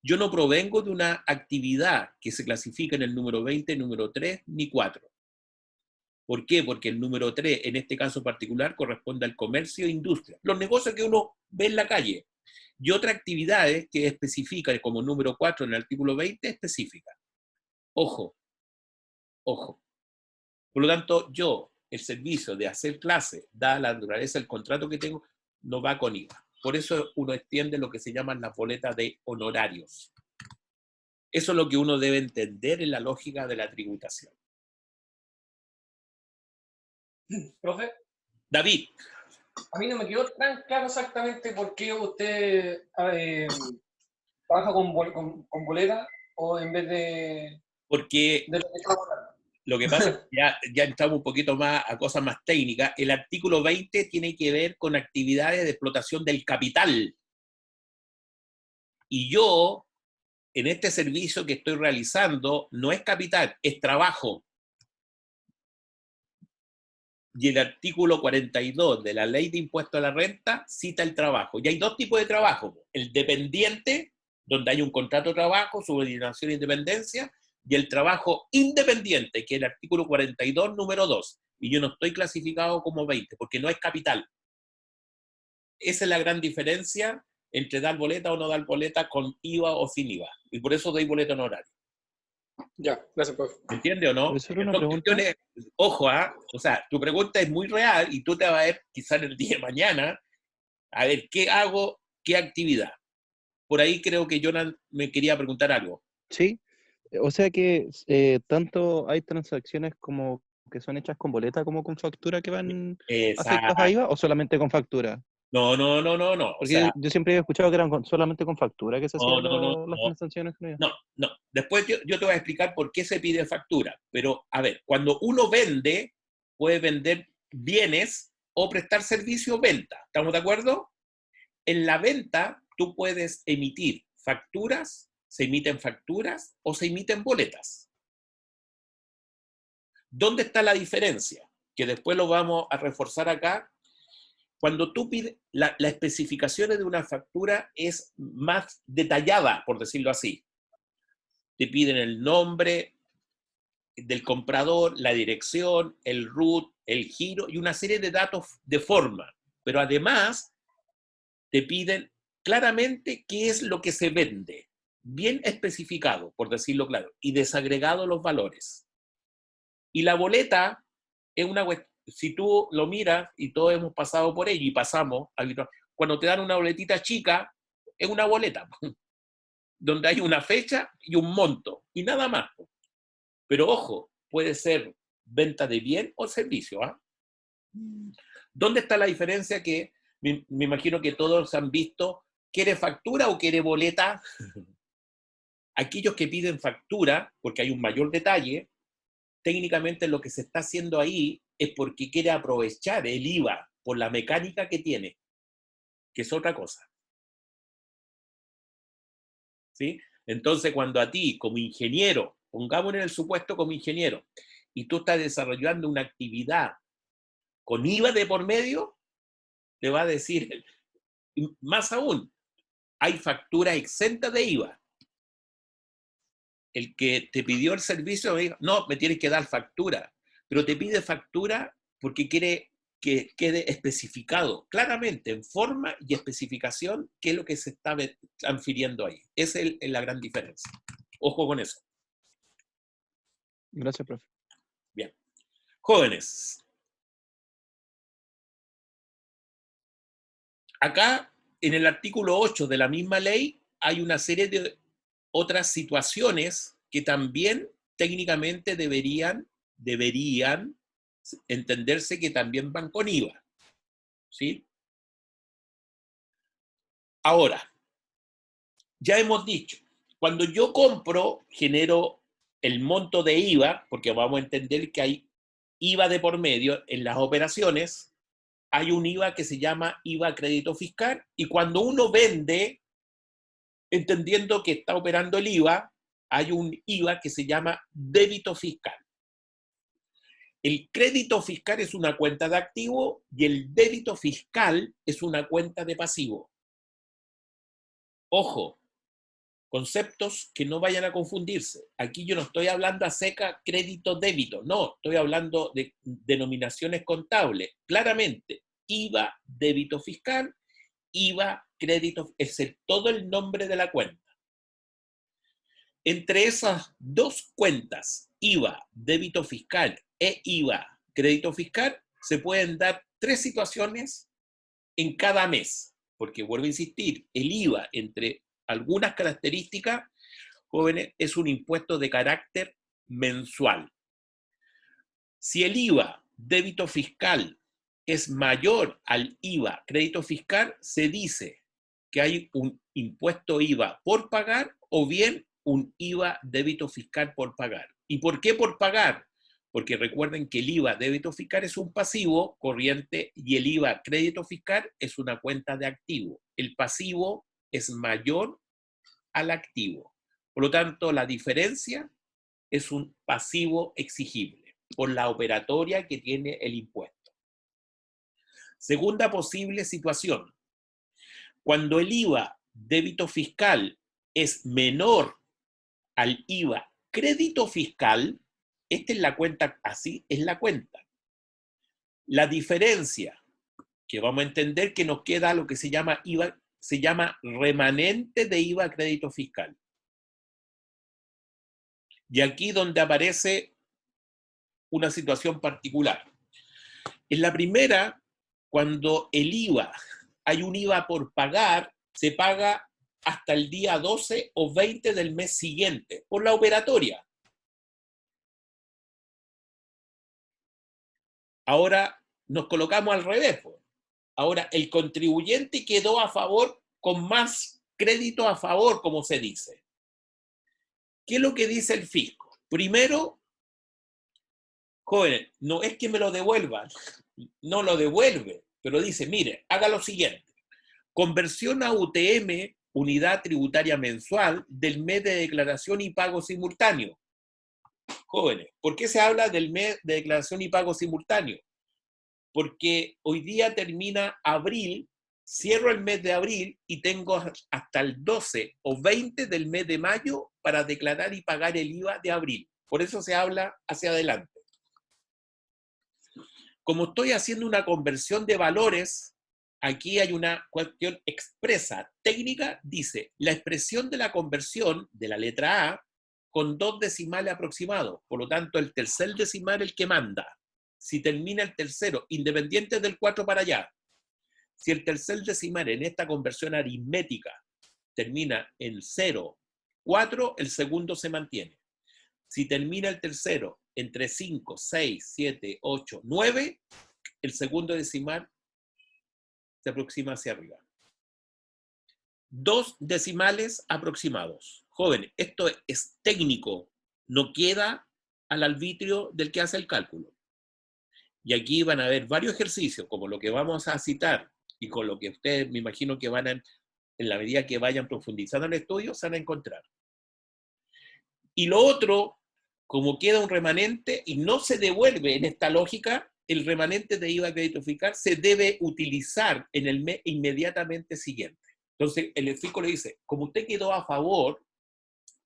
Yo no provengo de una actividad que se clasifica en el número 20, número 3, ni 4. ¿Por qué? Porque el número 3, en este caso particular, corresponde al comercio e industria. Los negocios que uno ve en la calle. Y otras actividades que especifican como número 4 en el artículo 20, específica. Ojo, ojo. Por lo tanto, el servicio de hacer clase, dada la naturaleza del contrato que tengo, no va con IVA. Por eso uno extiende lo que se llaman las boletas de honorarios. Eso es lo que uno debe entender en la lógica de la tributación. Profe, David. a mí no me quedó tan claro exactamente por qué usted trabaja con boleta o en vez de... Porque lo que pasa es que ya entramos un poquito más a cosas más técnicas. El artículo 20 tiene que ver con actividades de explotación del capital. Y yo, en este servicio que estoy realizando, no es capital, es trabajo. Y el artículo 42 de la Ley de Impuesto a la Renta cita el trabajo. Y hay dos tipos de trabajo. El dependiente, donde hay un contrato de trabajo, subordinación e independencia, y el trabajo independiente, que es el artículo 42, número 2. Y yo no estoy clasificado como 20, porque no es capital. Esa es la gran diferencia entre dar boleta o no dar boleta con IVA o sin IVA. Y por eso doy boleta honorario. Ya, gracias, profe. ¿Me entiende o no? Profesor, una pregunta. Ojo, o sea, tu pregunta es muy real y tú te vas a ver quizás el día de mañana a ver qué hago qué actividad. Por ahí creo que Jonan me quería preguntar algo. Sí, o sea que tanto hay transacciones como que son hechas con boleta como con factura que van afectadas a Exacto. IVA, o solamente con factura. No, no, no, no, no. O Porque sea, yo siempre he escuchado que eran solamente con factura que se no, hacían no, no, las no. transacciones con IVA. No, no. Después yo te voy a explicar por qué se pide factura. Pero, a ver, cuando uno vende, puede vender bienes o prestar servicio o venta. ¿Estamos de acuerdo? En la venta, tú puedes emitir facturas, se emiten facturas o se emiten boletas. ¿Dónde está la diferencia? Que después lo vamos a reforzar acá. Cuando tú pides, las especificaciones de una factura es más detallada, por decirlo así. Te piden el nombre del comprador, la dirección, el RUT, el giro y una serie de datos de forma. Pero además te piden claramente qué es lo que se vende, bien especificado, por decirlo claro, y desagregado los valores. Y la boleta es una cuestión, si tú lo miras, y todos hemos pasado por ello y pasamos, cuando te dan una boletita chica, es una boleta, donde hay una fecha y un monto, y nada más. Pero ojo, puede ser venta de bien o servicio. ¿Ah? ¿Dónde está la diferencia? Que me imagino que todos han visto, ¿quiere factura o quiere boleta? Aquellos que piden factura, porque hay un mayor detalle, técnicamente lo que se está haciendo ahí es porque quiere aprovechar el IVA por la mecánica que tiene, que es otra cosa. ¿Sí? Entonces, cuando a ti, como ingeniero, pongámonos en el supuesto como ingeniero, y tú estás desarrollando una actividad con IVA de por medio, te va a decir, más aún, hay factura exenta de IVA. El que te pidió el servicio, no, me tienes que dar factura, pero te pide factura porque quiere que quede especificado claramente, en forma y especificación, qué es lo que se está transfiriendo ahí. Esa es la gran diferencia. Ojo con eso. Gracias, profe. Bien. Jóvenes. Acá, en el artículo 8 de la misma ley, hay una serie de otras situaciones que también técnicamente deberían entenderse que también van con IVA. ¿Sí? Ahora, ya hemos dicho, cuando yo compro, genero el monto de IVA, porque vamos a entender que hay IVA de por medio en las operaciones, hay un IVA que se llama IVA crédito fiscal, y cuando uno vende, entendiendo que está operando el IVA, hay un IVA que se llama débito fiscal. El crédito fiscal es una cuenta de activo y el débito fiscal es una cuenta de pasivo. Ojo, conceptos que no vayan a confundirse. Aquí yo no estoy hablando a seca crédito-débito, no, estoy hablando de denominaciones contables. Claramente, IVA débito fiscal, IVA crédito, es todo el nombre de la cuenta. Entre esas dos cuentas, IVA débito fiscal e IVA crédito fiscal, se pueden dar 3 situaciones en cada mes, porque vuelvo a insistir, el IVA, entre algunas características, jóvenes, es un impuesto de carácter mensual. Si el IVA débito fiscal es mayor al IVA crédito fiscal, se dice que hay un impuesto IVA por pagar o bien un IVA débito fiscal por pagar. ¿Y por qué por pagar? Porque recuerden que el IVA débito fiscal es un pasivo corriente y el IVA crédito fiscal es una cuenta de activo. El pasivo es mayor al activo. Por lo tanto, la diferencia es un pasivo exigible por la operatoria que tiene el impuesto. Segunda posible situación. Cuando el IVA débito fiscal es menor al IVA crédito fiscal, esta es la cuenta, así es la cuenta. La diferencia que vamos a entender que nos queda lo que se llama IVA, se llama remanente de IVA crédito fiscal. Y aquí donde aparece una situación particular. En la primera, cuando el IVA, hay un IVA por pagar, se paga hasta el día 12 o 20 del mes siguiente, por la operatoria. Ahora nos colocamos al revés. Pues. Ahora, el contribuyente quedó a favor con más crédito a favor, como se dice. ¿Qué es lo que dice el fisco? Primero, jóvenes, no es que me lo devuelvan, no lo devuelve, pero dice, mire, haga lo siguiente. Conversión a UTM, unidad tributaria mensual, del mes de declaración y pago simultáneo. Jóvenes, ¿por qué se habla del mes de declaración y pago simultáneo? Porque hoy día termina abril, cierro el mes de abril y tengo hasta el 12 o 20 del mes de mayo para declarar y pagar el IVA de abril. Por eso se habla hacia adelante. Como estoy haciendo una conversión de valores, aquí hay una cuestión expresa, técnica, dice, la expresión de la conversión de la letra A con 2 decimales aproximados, por lo tanto el tercer decimal el que manda. Si termina el tercero, independiente del 4 para allá, si el tercer decimal en esta conversión aritmética termina en 0, 4, el segundo se mantiene. Si termina el tercero entre 5, 6, 7, 8, 9, el segundo decimal se aproxima hacia arriba. 2 decimales aproximados. Jóvenes, esto es técnico, no queda al arbitrio del que hace el cálculo. Y aquí van a haber varios ejercicios, como lo que vamos a citar, y con lo que ustedes me imagino que van a, en la medida que vayan profundizando en el estudio, se van a encontrar. Y lo otro, como queda un remanente y no se devuelve en esta lógica, el remanente de IVA crédito fiscal se debe utilizar en el mes inmediatamente siguiente. Entonces, el fisco le dice, como usted quedó a favor,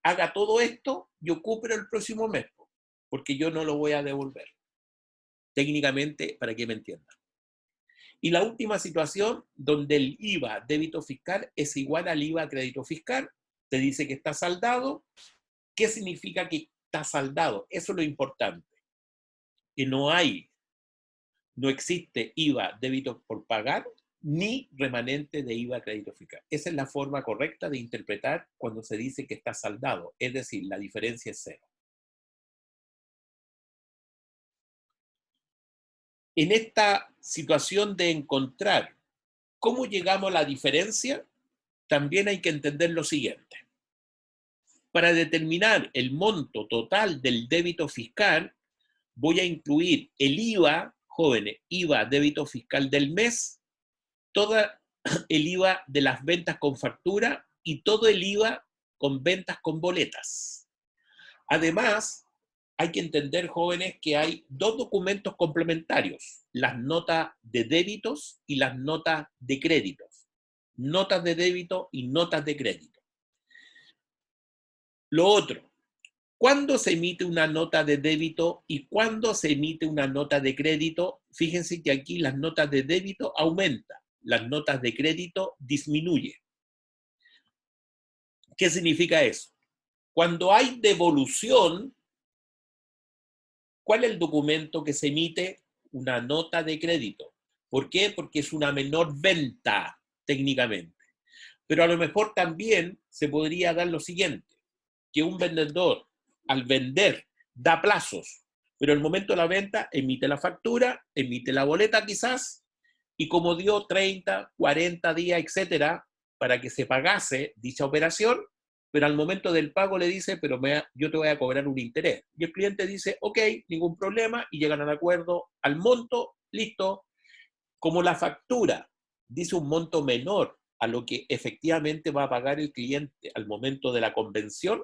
haga todo esto y ocúpelo el próximo mes, porque yo no lo voy a devolver. Técnicamente, para que me entiendan. Y la última situación, donde el IVA débito fiscal es igual al IVA crédito fiscal, te dice que está saldado. ¿Qué significa que está saldado? Eso es lo importante. Que no existe IVA débito por pagar, ni remanente de IVA crédito fiscal. Esa es la forma correcta de interpretar cuando se dice que está saldado, es decir, la diferencia es 0. En esta situación de encontrar cómo llegamos a la diferencia, también hay que entender lo siguiente. Para determinar el monto total del débito fiscal, voy a incluir el IVA, jóvenes, IVA débito fiscal del mes, todo el IVA de las ventas con factura y todo el IVA con ventas con boletas. Además, hay que entender, jóvenes, que hay 2 documentos complementarios, las notas de débitos y las notas de créditos. Notas de débito y notas de crédito. Lo otro, ¿cuándo se emite una nota de débito y cuándo se emite una nota de crédito? Fíjense que aquí las notas de débito aumentan, las notas de crédito disminuyen. ¿Qué significa eso? Cuando hay devolución, ¿cuál es el documento que se emite? Una nota de crédito. ¿Por qué? Porque es una menor venta técnicamente. Pero a lo mejor también se podría dar lo siguiente, que un vendedor al vender da plazos, pero en el momento de la venta emite la factura, emite la boleta quizás, y como dio 30, 40 días, etcétera, para que se pagase dicha operación, pero al momento del pago le dice, pero yo te voy a cobrar un interés. Y el cliente dice, ok, ningún problema, y llegan al acuerdo al monto, listo. Como la factura dice un monto menor a lo que efectivamente va a pagar el cliente al momento de la convención,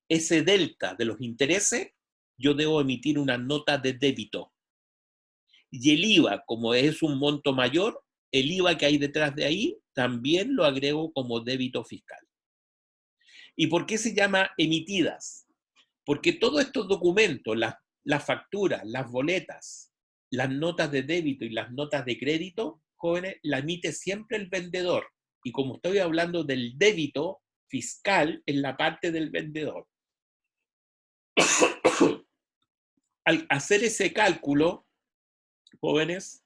ese delta de los intereses, yo debo emitir una nota de débito. Y el IVA, como es un monto mayor, el IVA que hay detrás de ahí, también lo agrego como débito fiscal. ¿Y por qué se llama emitidas? Porque todos estos documentos, las facturas, las boletas, las notas de débito y las notas de crédito, jóvenes, la emite siempre el vendedor. Y como estoy hablando del débito fiscal, en la parte del vendedor. Al hacer ese cálculo, jóvenes,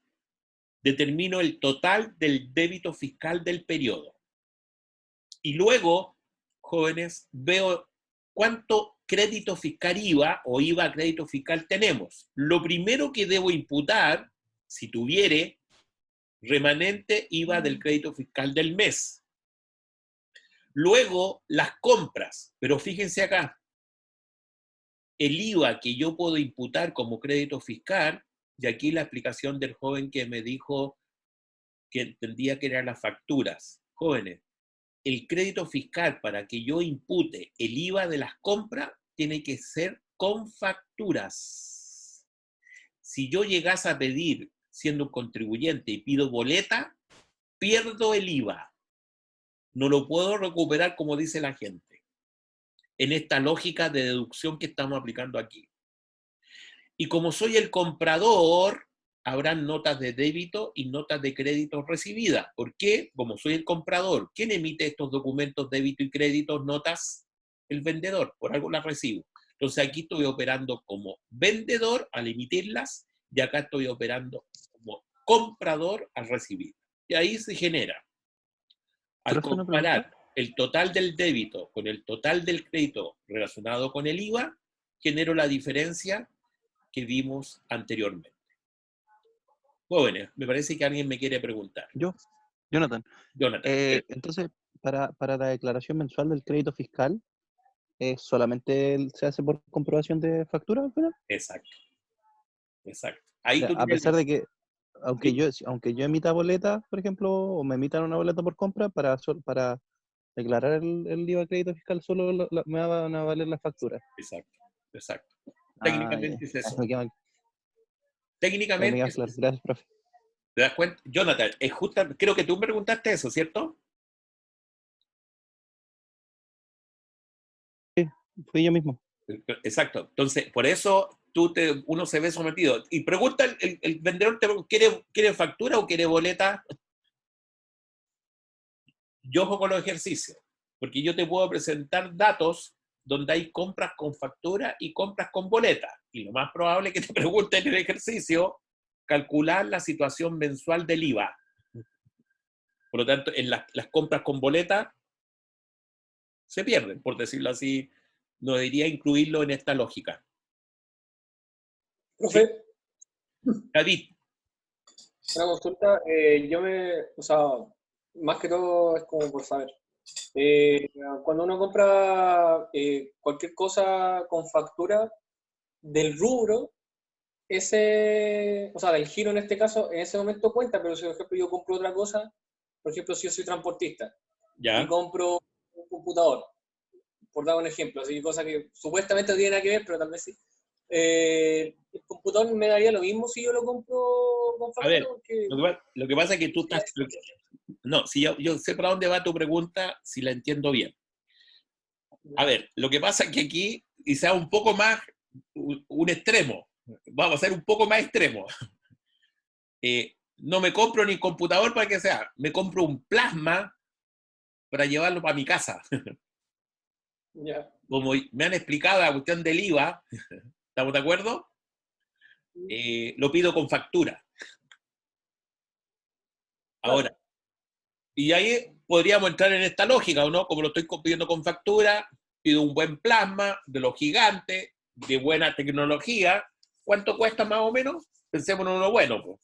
determino el total del débito fiscal del periodo. Y luego, jóvenes, veo cuánto crédito fiscal IVA o IVA a crédito fiscal tenemos. Lo primero que debo imputar, si tuviere, remanente IVA del crédito fiscal del mes. Luego, las compras. Pero fíjense acá, el IVA que yo puedo imputar como crédito fiscal, y aquí la explicación del joven que me dijo que entendía que eran las facturas. Jóvenes, el crédito fiscal para que yo impute el IVA de las compras tiene que ser con facturas. Si yo llegase a pedir, siendo un contribuyente, y pido boleta, pierdo el IVA. No lo puedo recuperar como dice la gente, en esta lógica de deducción que estamos aplicando aquí. Y como soy el comprador, habrán notas de débito y notas de crédito recibidas. ¿Por qué? Como soy el comprador. ¿Quién emite estos documentos débito y crédito, notas? El vendedor. Por algo las recibo. Entonces aquí estoy operando como vendedor al emitirlas y acá estoy operando como comprador al recibir. Y ahí se genera, al ¿Profe, una comparar pregunta? el total del débito con el total del crédito relacionado con el IVA, genero la diferencia que vimos anteriormente. Jóvenes, me parece que alguien me quiere preguntar. Yo, Jonathan. Jonathan. Entonces, para la declaración mensual del crédito fiscal, ¿solamente se hace por comprobación de factura al final? Exacto, exacto. O Ahí sea, tú a tienes... pesar de que, ¿Sí? aunque yo emita boleta, por ejemplo, o me emitan una boleta por compra, para declarar el IVA de crédito fiscal, solo me van a valer las facturas. Exacto, exacto. Ah, ya, Técnicamente es ya, eso. me Técnicamente queda es claro. eso. Gracias, profe. ¿Te das cuenta? Jonathan, es justa, creo que tú me preguntaste eso, ¿cierto? Fui yo mismo. Exacto. Entonces, por eso uno se ve sometido. Y pregunta, el vendedor, ¿quiere factura o quiere boleta? Yo ojo con los ejercicios, porque yo te puedo presentar datos donde hay compras con factura y compras con boleta. Y lo más probable es que te pregunten en el ejercicio calcular la situación mensual del IVA. Por lo tanto, en las compras con boleta se pierden, por decirlo así. No debería incluirlo en esta lógica. ¿Sí? Profe, David, una consulta. O sea, más que todo es como por saber. Eh, Cuando uno compra cualquier cosa con factura del rubro, o sea, del giro en este caso, en ese momento cuenta, pero si por ejemplo yo compro otra cosa, por ejemplo, si yo soy transportista y ya. compro un computador, por dar un ejemplo, así cosa que supuestamente no tiene nada que ver, pero tal vez sí. El computador me daría lo mismo si yo lo compro con A factura, ver, porque lo que pasa es que tú estás... No, si yo sé para dónde va tu pregunta, si la entiendo bien. A ver, lo que pasa es que aquí, quizá un poco más, un extremo, vamos a ser un poco más extremo. No me compro ni computador para que sea, me compro un plasma para llevarlo para mi casa. ya. Como me han explicado la cuestión del IVA, ¿estamos de acuerdo? Lo pido con factura. Claro. Ahora, y ahí podríamos entrar en esta lógica, ¿o no? Como lo estoy pidiendo con factura, pido un buen plasma, de los gigantes, de buena tecnología. ¿Cuánto cuesta más o menos? Pensemos en uno bueno, pues.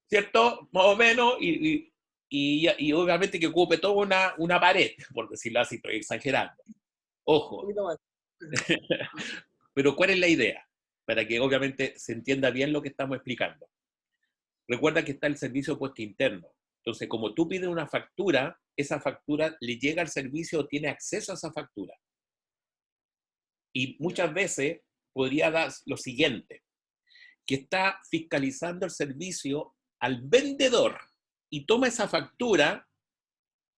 ¿Cierto? Más o menos, y obviamente que ocupe toda una pared, por decirlo así, estoy exagerando. Un Ojo, poquito más. pero ¿cuál es la idea? Para que obviamente se entienda bien lo que estamos explicando. Recuerda que está el servicio de puesto interno. Entonces, como tú pides una factura, esa factura le llega al servicio o tiene acceso a esa factura. Y muchas veces podría dar lo siguiente, que está fiscalizando el servicio al vendedor y toma esa factura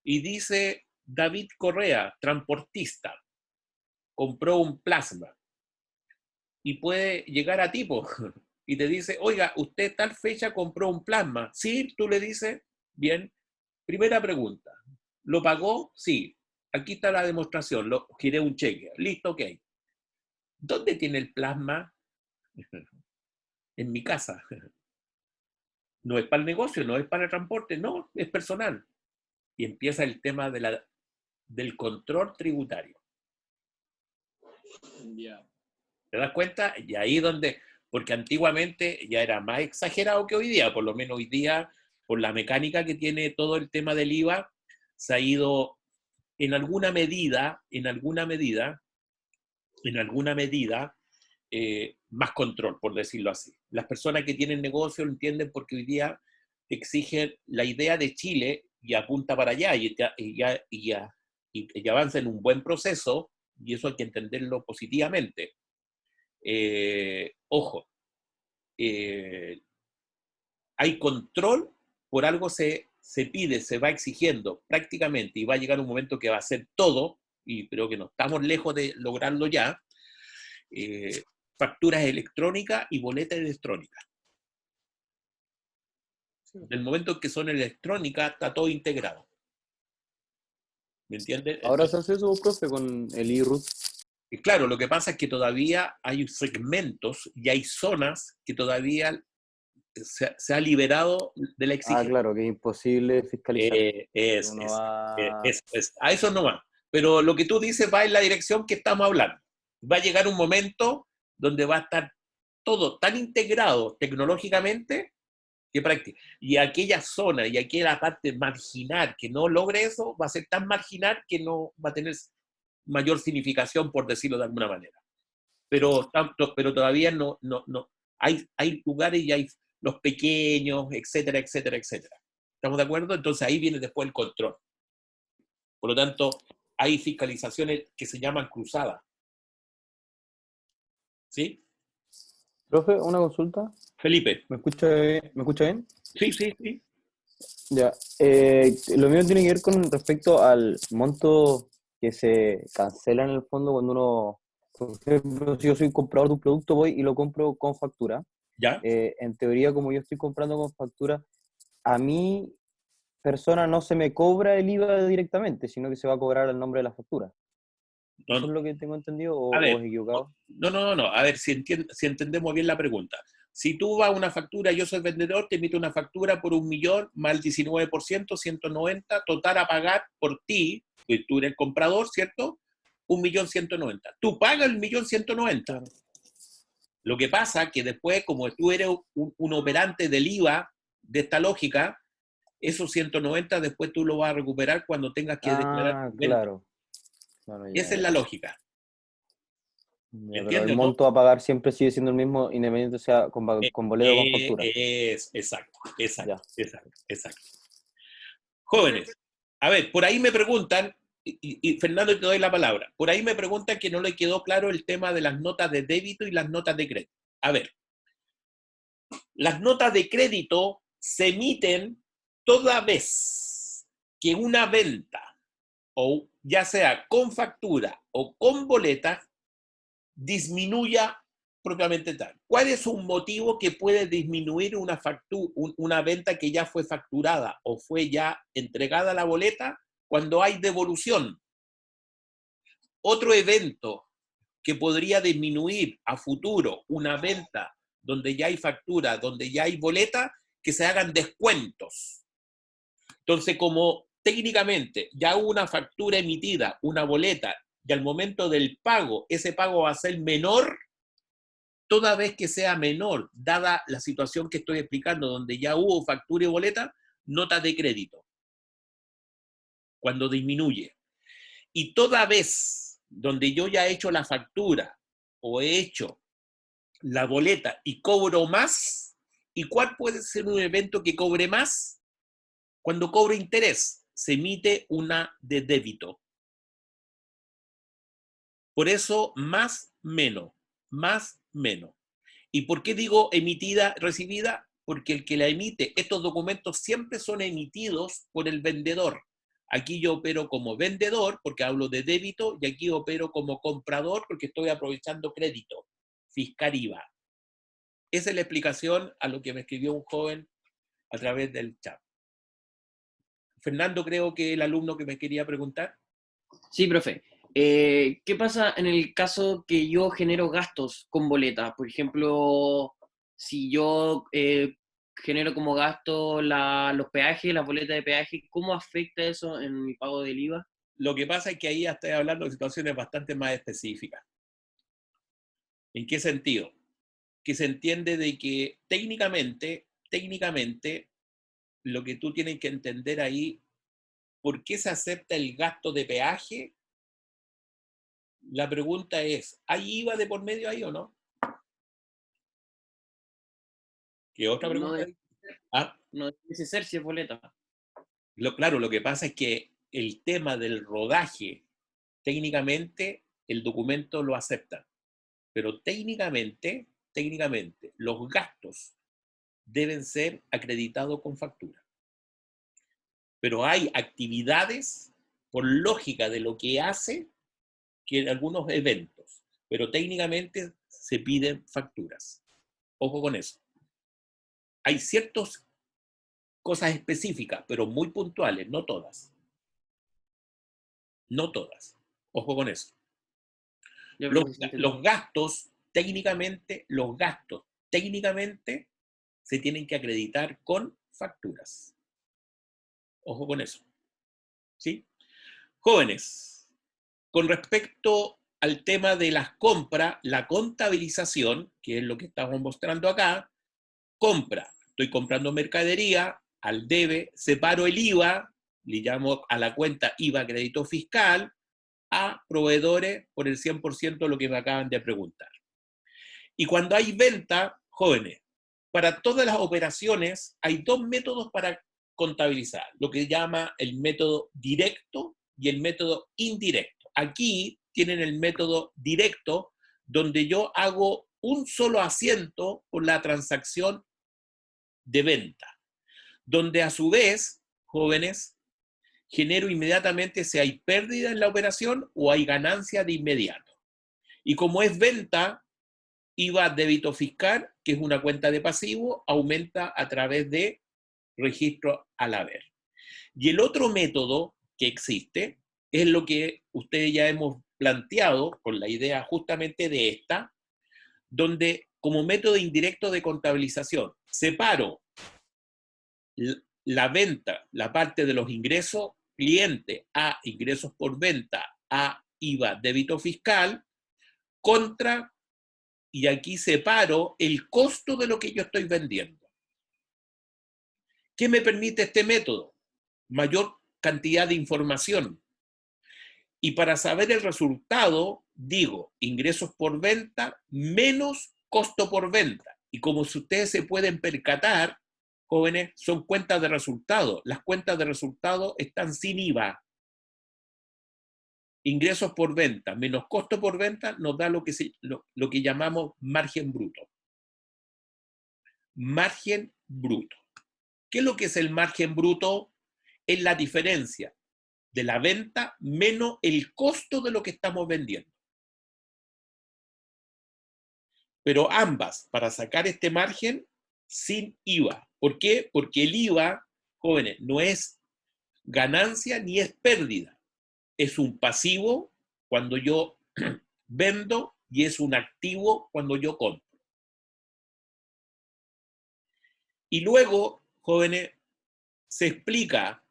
y dice, David Correa, transportista, compró un plasma y puede llegar a tipo y te dice, oiga, usted tal fecha compró un plasma. Sí, tú le dices, bien. Primera pregunta, ¿lo pagó? Sí. Aquí está la demostración, giré un cheque. Listo, ok. ¿Dónde tiene el plasma? En mi casa. No es para el negocio, no es para el transporte, no, es personal. y empieza el tema del control tributario. Ya. ¿Te das cuenta? Y ahí donde, porque antiguamente ya era más exagerado que hoy día, por lo menos hoy día, por la mecánica que tiene todo el tema del IVA, se ha ido en alguna medida, más control, por decirlo así. Las personas que tienen negocio lo entienden porque hoy día exigen la idea de Chile y apunta para allá y avanza en un buen proceso, y eso hay que entenderlo positivamente. Ojo, hay control, por algo se pide, se va exigiendo prácticamente, y va a llegar un momento que va a ser todo, y creo que no estamos lejos de lograrlo ya, facturas electrónicas y boletas electrónicas. Del momento en que son electrónicas, está todo integrado. ¿Me entiendes? Ahora se hace eso, profe, con el e-root. Y claro, lo que pasa es que todavía hay segmentos y hay zonas que todavía se ha liberado de la exigencia. Claro, que es imposible fiscalizar. A eso no va. Pero lo que tú dices va en la dirección que estamos hablando. Va a llegar un momento donde va a estar todo tan integrado tecnológicamente que prácticamente. Y aquella zona y aquella parte marginal que no logre eso, va a ser tan marginal que no va a tener mayor significación, por decirlo de alguna manera. Pero todavía no. Hay lugares y hay los pequeños, etcétera, etcétera, etcétera. ¿Estamos de acuerdo? Entonces ahí viene después el control. Por lo tanto, hay fiscalizaciones que se llaman cruzadas. ¿Sí? Profe, una consulta. Felipe. ¿Me escucha bien? Sí, sí, sí. Ya. Lo mío tiene que ver con respecto al monto que se cancela en el fondo cuando uno, por ejemplo, si yo soy comprador de un producto, voy y lo compro con factura. ¿Ya? En teoría, como yo estoy comprando con factura, a mí, persona, no se me cobra el IVA directamente, sino que se va a cobrar el nombre de la factura. No, ¿Eso es lo que tengo entendido o a ver, es equivocado? No. A ver si entendemos bien la pregunta. Si tú vas a una factura, yo soy vendedor, te emito una factura por 1.000.000 más el 19%, 190, total a pagar por ti, pues tú eres el comprador, ¿cierto? 1.190.000. Tú pagas el 1.190.000. Claro. Lo que pasa que después, como tú eres un operante del IVA de esta lógica, esos 190 después tú lo vas a recuperar cuando tengas que declarar. Claro. Esa es la lógica. Pero el ¿Entiendes, no? monto a pagar siempre sigue siendo el mismo, independiente sea con boleto o con factura. Exacto. Jóvenes, a ver, por ahí me preguntan, y Fernando, te doy la palabra, por ahí me preguntan que no le quedó claro el tema de las notas de débito y las notas de crédito. A ver, las notas de crédito se emiten toda vez que una venta, o ya sea con factura o con boleta, disminuya propiamente tal. ¿Cuál es un motivo que puede disminuir una venta que ya fue facturada o fue ya entregada a la boleta cuando hay devolución? Otro evento que podría disminuir a futuro una venta donde ya hay factura, donde ya hay boleta, que se hagan descuentos. Entonces, como técnicamente ya hubo una factura emitida, una boleta, y al momento del pago, ese pago va a ser menor, toda vez que sea menor, dada la situación que estoy explicando, donde ya hubo factura y boleta, notas de crédito, cuando disminuye. Y toda vez donde yo ya he hecho la factura o he hecho la boleta y cobro más, ¿y cuál puede ser un evento que cobre más? Cuando cobre interés, se emite una de débito. Por eso, más, menos. ¿Y por qué digo emitida, recibida? Porque el que la emite, estos documentos siempre son emitidos por el vendedor. Aquí yo opero como vendedor porque hablo de débito y aquí opero como comprador porque estoy aprovechando crédito, fiscal IVA. Esa es la explicación a lo que me escribió un joven a través del chat. Fernando, creo que el alumno que me quería preguntar. Sí, profe. ¿Qué pasa en el caso que yo genero gastos con boleta? Por ejemplo, si yo genero como gasto los peajes, las boletas de peaje, ¿cómo afecta eso en mi pago del IVA? Lo que pasa es que ahí ya estoy hablando de situaciones bastante más específicas. ¿En qué sentido? Que se entiende de que técnicamente, lo que tú tienes que entender ahí, ¿por qué se acepta el gasto de peaje? La pregunta es, ¿hay IVA de por medio ahí o no? ¿Qué otra No pregunta? debe, Ah, no debe ser si es boleta. claro, lo que pasa es que el tema del rodaje, técnicamente, el documento lo acepta, pero técnicamente, los gastos deben ser acreditados con factura. Pero hay actividades, por lógica de lo que hace, que en algunos eventos, pero técnicamente se piden facturas. Ojo con eso. Hay ciertas cosas específicas, pero muy puntuales, no todas. No todas. Ojo con eso. Ya, Los, profe, sí entendí. los gastos, técnicamente, se tienen que acreditar con facturas. Ojo con eso. ¿Sí? Jóvenes, con respecto al tema de las compras, la contabilización, que es lo que estamos mostrando acá, compra, estoy comprando mercadería, al debe, separo el IVA, le llamo a la cuenta IVA crédito fiscal, a proveedores por el 100% de lo que me acaban de preguntar. Y cuando hay venta, jóvenes, para todas las operaciones hay dos métodos para contabilizar, lo que llama el método directo y el método indirecto. Aquí tienen el método directo, donde yo hago un solo asiento por la transacción de venta, donde a su vez, jóvenes, genero inmediatamente si hay pérdida en la operación o hay ganancia de inmediato. Y como es venta, IVA débito fiscal, que es una cuenta de pasivo, aumenta a través de registro al haber. Y el otro método que existe es lo que ustedes ya hemos planteado con la idea justamente de esta, donde como método indirecto de contabilización separo la venta, la parte de los ingresos cliente a ingresos por venta a IVA débito fiscal contra, y aquí separo el costo de lo que yo estoy vendiendo. ¿Qué me permite este método? Mayor cantidad de información. Y para saber el resultado, digo ingresos por venta menos costo por venta. Y como si ustedes se pueden percatar, jóvenes, son cuentas de resultado. Las cuentas de resultado están sin IVA. Ingresos por venta menos costo por venta nos da lo que llamamos margen bruto. Margen bruto. ¿Qué es lo que es el margen bruto? Es la diferencia de la venta menos el costo de lo que estamos vendiendo. Pero ambas, para sacar este margen, sin IVA. ¿Por qué? Porque el IVA, jóvenes, no es ganancia ni es pérdida. Es un pasivo cuando yo vendo y es un activo cuando yo compro. Y luego, jóvenes, se explica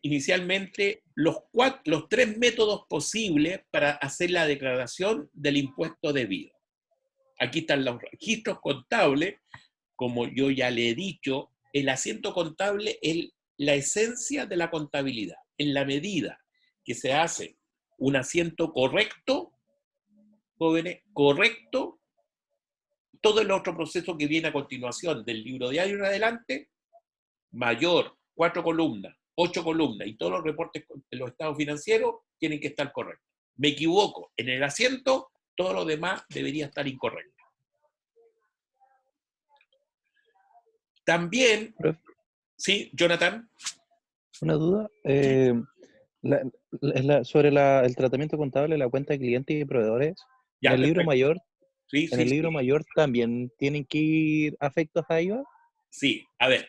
inicialmente los tres métodos posibles para hacer la declaración del impuesto debido. Aquí están los registros contables. Como yo ya le he dicho, el asiento contable es la esencia de la contabilidad. En la medida que se hace un asiento correcto, jóvenes, correcto, todo el otro proceso que viene a continuación del libro diario en adelante, mayor, 4 columnas, 8 columnas y todos los reportes de los estados financieros tienen que estar correctos. Me equivoco en el asiento, todo lo demás debería estar incorrecto. También, Profe, sí, Jonathan. una duda. Sobre el tratamiento contable, la cuenta de clientes y proveedores. Ya, En el libro perfecto. mayor, Sí, en el libro mayor también tienen que ir afectos a IVA. Sí, a ver,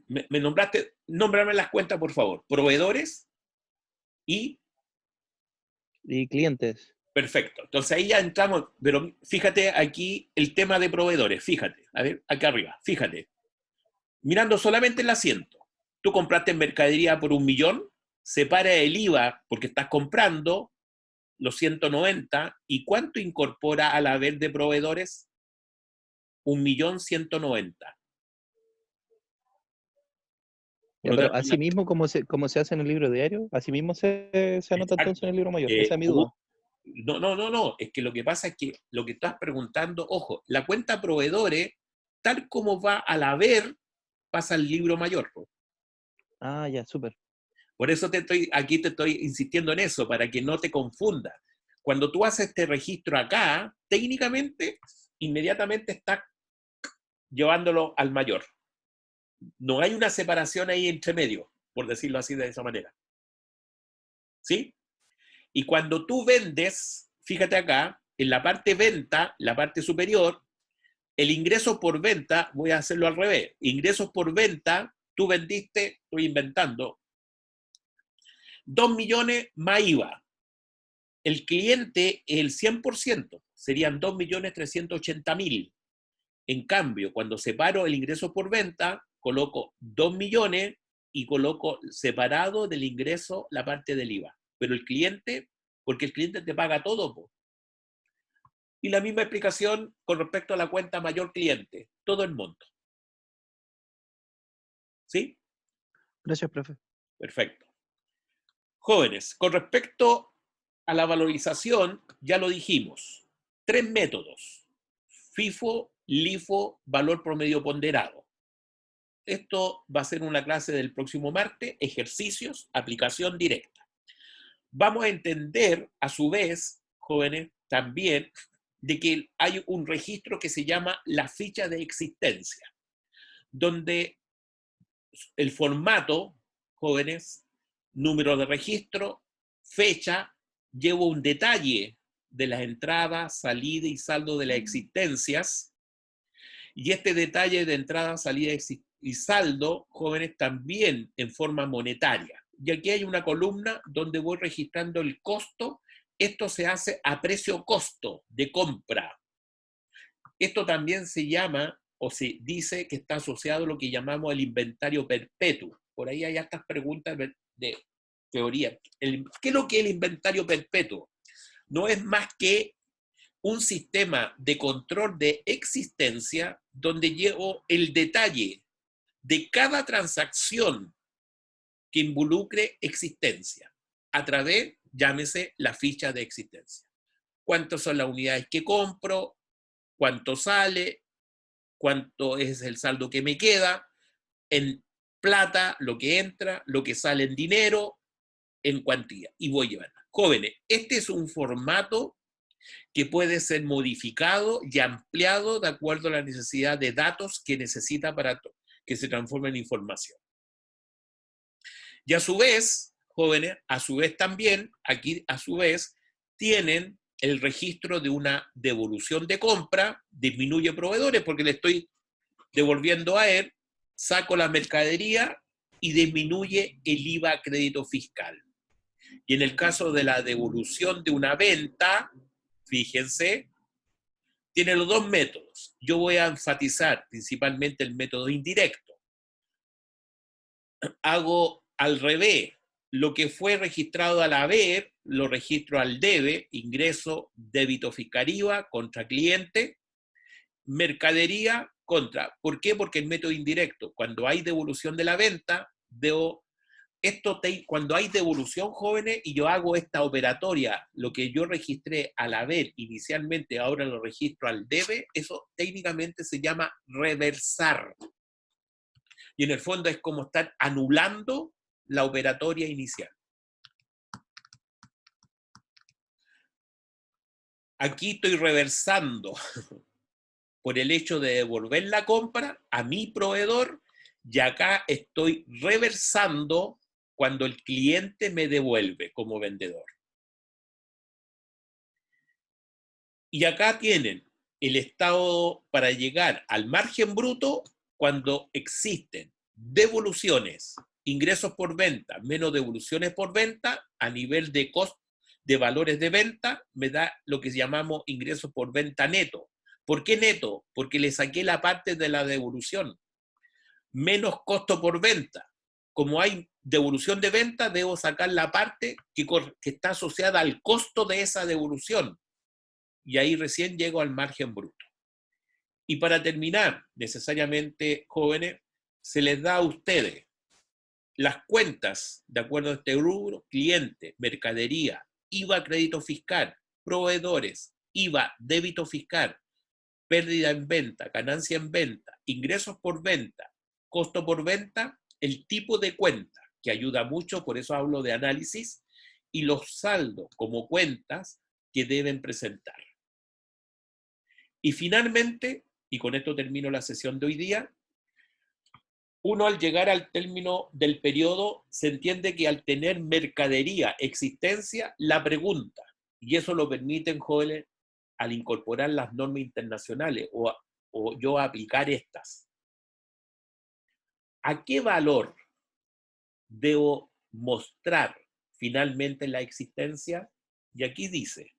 me nombraste, nómbrame las cuentas, por favor. Proveedores y Y clientes. perfecto. Entonces ahí ya entramos, pero fíjate aquí el tema de proveedores, fíjate, a ver, acá arriba, fíjate. mirando solamente el asiento. Tú compraste mercadería por 1.000.000, separa el IVA porque estás comprando los 190, ¿y cuánto incorpora al haber de proveedores? 1.190.000. Ya, pero así mismo como se hace en el libro diario, así mismo se anota entonces en el libro mayor. Esa es mi duda. No, es que lo que pasa es que lo que estás preguntando, ojo, la cuenta proveedores, tal como va al haber, pasa al libro mayor. Ah, ya, súper. Por eso aquí te estoy insistiendo en eso, para que no te confundas. Cuando tú haces este registro acá, técnicamente, inmediatamente estás llevándolo al mayor. No hay una separación ahí entre medio, por decirlo así de esa manera. ¿Sí? Y cuando tú vendes, fíjate acá, en la parte venta, la parte superior, el ingreso por venta, voy a hacerlo al revés. Ingresos por venta, tú vendiste, estoy inventando, 2.000.000 más IVA. El cliente, el 100%, serían 2.380.000. En cambio, cuando separo el ingreso por venta, coloco 2.000.000 y coloco separado del ingreso la parte del IVA. Pero el cliente, porque el cliente te paga todo, po. Y la misma explicación con respecto a la cuenta mayor cliente, todo el monto. ¿Sí? Gracias, profe. Perfecto. Jóvenes, con respecto a la valorización, ya lo dijimos. 3 métodos. FIFO, LIFO, valor promedio ponderado. Esto va a ser una clase del próximo martes, ejercicios, aplicación directa. Vamos a entender, a su vez, jóvenes, también, de que hay un registro que se llama la ficha de existencia, donde el formato, jóvenes, número de registro, fecha, llevo un detalle de las entradas, salida y saldo de las existencias, y este detalle de entrada, salida y saldo, jóvenes, también en forma monetaria. Y aquí hay una columna donde voy registrando el costo. Esto se hace a precio costo de compra. Esto también se llama, o se dice que está asociado a lo que llamamos el inventario perpetuo. Por ahí hay estas preguntas de teoría. ¿Qué es lo que es el inventario perpetuo? No es más que un sistema de control de existencia donde llevo el detalle de cada transacción que involucre existencia a través, llámese, la ficha de existencia. ¿Cuántas son las unidades que compro? ¿Cuánto sale? ¿Cuánto es el saldo que me queda? En plata, lo que entra, lo que sale en dinero, en cuantía. Y voy llevando. Jóvenes, este es un formato que puede ser modificado y ampliado de acuerdo a la necesidad de datos que necesita para que se transforme en información. Y a su vez, jóvenes, a su vez también, aquí a su vez, tienen el registro de una devolución de compra, disminuye proveedores porque le estoy devolviendo a él, saco la mercadería y disminuye el IVA crédito fiscal. Y en el caso de la devolución de una venta, fíjense, tiene los dos métodos. Yo voy a enfatizar principalmente el método indirecto. Hago al revés. Lo que fue registrado al haber, lo registro al debe, ingreso, débito fiscal IVA, contra cliente, mercadería, contra. ¿Por qué? Porque el método indirecto, cuando hay devolución de la venta, cuando hay devolución, jóvenes, y yo hago esta operatoria, lo que yo registré al haber inicialmente, ahora lo registro al debe, eso técnicamente se llama reversar. Y en el fondo es como estar anulando la operatoria inicial. Aquí estoy reversando por el hecho de devolver la compra a mi proveedor, y acá estoy reversando cuando el cliente me devuelve como vendedor. Y acá tienen el estado para llegar al margen bruto cuando existen devoluciones, ingresos por venta, menos devoluciones por venta, a nivel de costo de valores de venta, me da lo que llamamos ingresos por venta neto. ¿Por qué neto? Porque le saqué la parte de la devolución. menos costo por venta. Como hay devolución de venta, debo sacar la parte que está asociada al costo de esa devolución. Y ahí recién llego al margen bruto. Y para terminar, necesariamente, jóvenes, se les da a ustedes las cuentas, de acuerdo a este rubro: cliente, mercadería, IVA, crédito fiscal, proveedores, IVA, débito fiscal, pérdida en venta, ganancia en venta, ingresos por venta, costo por venta, el tipo de cuenta, que ayuda mucho, por eso hablo de análisis, y los saldos como cuentas que deben presentar. Y finalmente, y con esto termino la sesión de hoy día, uno al llegar al término del periodo se entiende que al tener mercadería, existencia, la pregunta, y eso lo permiten, jóvenes, al incorporar las normas internacionales o yo aplicar estas. ¿A qué valor debo mostrar finalmente la existencia? Y aquí dice,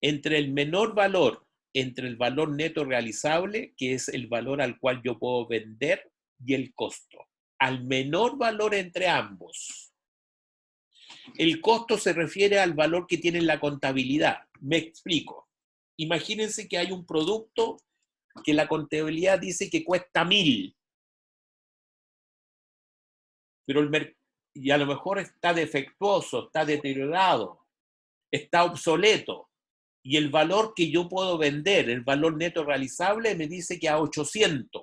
entre el menor valor, entre el valor neto realizable, que es el valor al cual yo puedo vender, y el costo. Al menor valor entre ambos. El costo se refiere al valor que tiene la contabilidad. Me explico. Imagínense que hay un producto que la contabilidad dice que cuesta 1.000, pero y a lo mejor está defectuoso, está deteriorado, está obsoleto, y el valor que yo puedo vender, el valor neto realizable, me dice que a 800.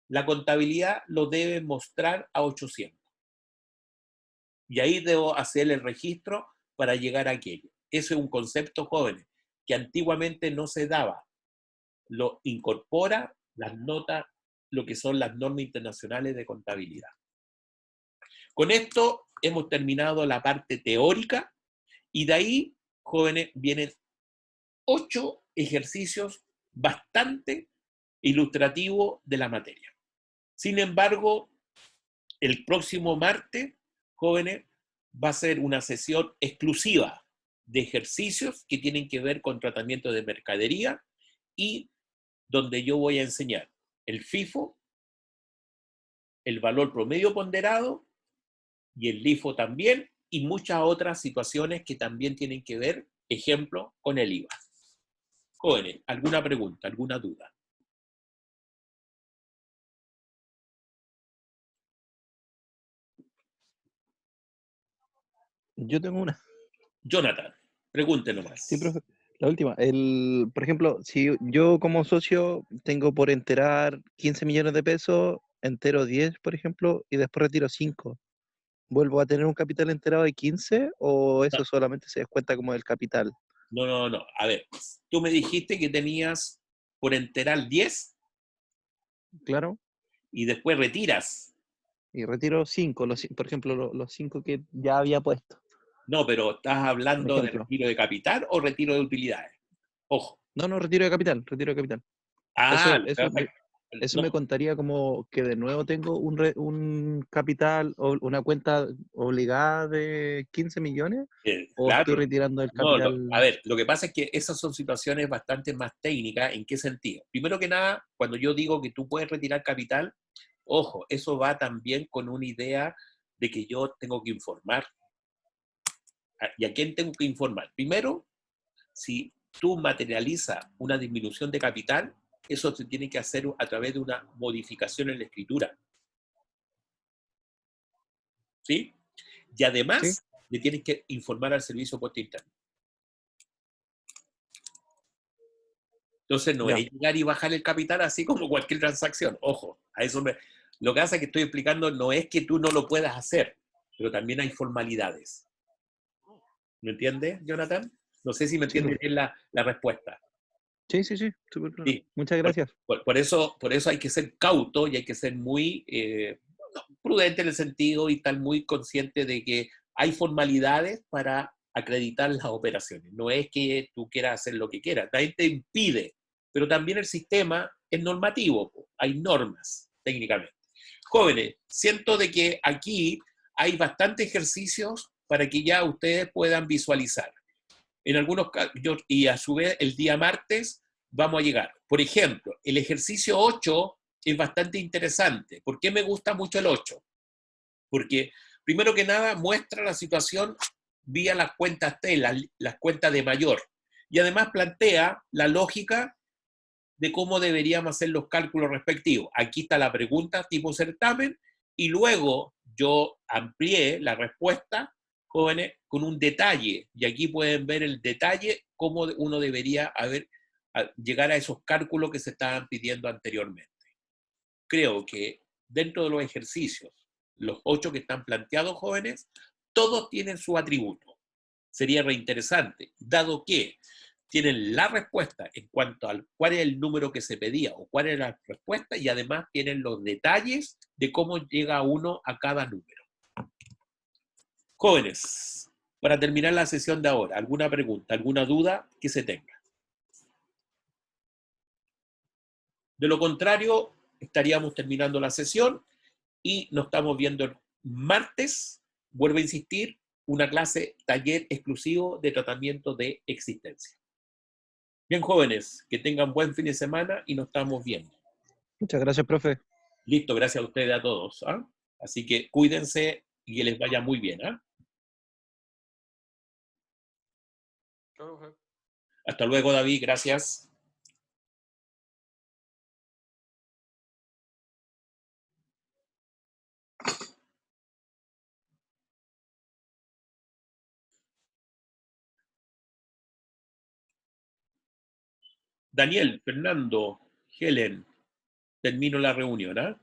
La contabilidad lo debe mostrar a 800. Y ahí debo hacer el registro para llegar a aquello. Ese es un concepto, jóvenes, que antiguamente no se daba. Lo incorpora las notas, lo que son las normas internacionales de contabilidad. Con esto hemos terminado la parte teórica y de ahí, jóvenes, vienen 8 ejercicios bastante ilustrativos de la materia. Sin embargo, el próximo martes, jóvenes, va a ser una sesión exclusiva de ejercicios que tienen que ver con tratamiento de mercadería y donde yo voy a enseñar el FIFO, el valor promedio ponderado y el LIFO también, y muchas otras situaciones que también tienen que ver, ejemplo, con el IVA. Jóvenes, ¿alguna pregunta, alguna duda? Yo tengo una. Jonathan, pregunte nomás. Sí, profe. La última. Por ejemplo, si yo como socio tengo por enterar 15 millones de pesos, entero 10, por ejemplo, y después retiro 5, ¿vuelvo a tener un capital enterado de 15 o eso solamente se descuenta como del capital? No. A ver, tú me dijiste que tenías por enterar 10 Claro. y después retiras. Y retiro 5, por ejemplo, los 5 que ya había puesto. No, pero ¿estás Un hablando de ejemplo. retiro de capital o retiro de utilidades? Ojo. No, retiro de capital. Ah, Eso me contaría como que de nuevo tengo un capital o una cuenta obligada de 15 millones o claro. estoy retirando el No, capital. a ver, lo que pasa es que esas son situaciones bastante más técnicas. ¿En qué sentido? Primero que nada, cuando yo digo que tú puedes retirar capital, ojo, eso va también con una idea de que yo tengo que informar. ¿Y a quién tengo que informar? Primero, si tú materializas una disminución de capital, eso se tiene que hacer a través de una modificación en la escritura. ¿Sí? Y además, le tienes que informar al servicio posta interno. Entonces, no es llegar y bajar el capital así como cualquier transacción. Ojo, a eso lo que hace que estoy explicando no es que tú no lo puedas hacer, pero también hay formalidades. ¿Me entiendes, Jonathan? No sé si me entiendes bien la respuesta. Sí, súper claro. Sí. Muchas gracias. Por eso hay que ser cauto y hay que ser muy prudente en el sentido y estar muy consciente de que hay formalidades para acreditar las operaciones. No es que tú quieras hacer lo que quieras, nadie te impide, pero también el sistema es normativo, hay normas técnicamente. Jóvenes, siento de que aquí hay bastantes ejercicios para que ya ustedes puedan visualizar. En algunos casos, y a su vez el día martes vamos a llegar. Por ejemplo, el ejercicio 8 es bastante interesante. ¿Por qué me gusta mucho el 8? Porque, primero que nada, muestra la situación vía las cuentas T, las cuentas de mayor. Y además plantea la lógica de cómo deberíamos hacer los cálculos respectivos. Aquí está la pregunta tipo certamen, y luego yo amplié la respuesta, jóvenes, con un detalle. Y aquí pueden ver el detalle, cómo uno debería llegar a esos cálculos que se estaban pidiendo anteriormente. Creo que dentro de los ejercicios, los 8 que están planteados, jóvenes, todos tienen su atributo. Sería reinteresante, dado que tienen la respuesta en cuanto a cuál es el número que se pedía o cuál es la respuesta, y además tienen los detalles de cómo llega uno a cada número. Jóvenes, para terminar la sesión de ahora, ¿alguna pregunta, alguna duda que se tenga? De lo contrario, estaríamos terminando la sesión y nos estamos viendo el martes. Vuelvo a insistir, una clase taller exclusivo de tratamiento de existencia. Bien, jóvenes, que tengan buen fin de semana y nos estamos viendo. Muchas gracias, profe. Listo, gracias a ustedes a todos. ¿Ah? Así que cuídense y que les vaya muy bien. ¿Ah? Hasta luego, David, gracias. Daniel, Fernando, Helen, termino la reunión. ¿Ah?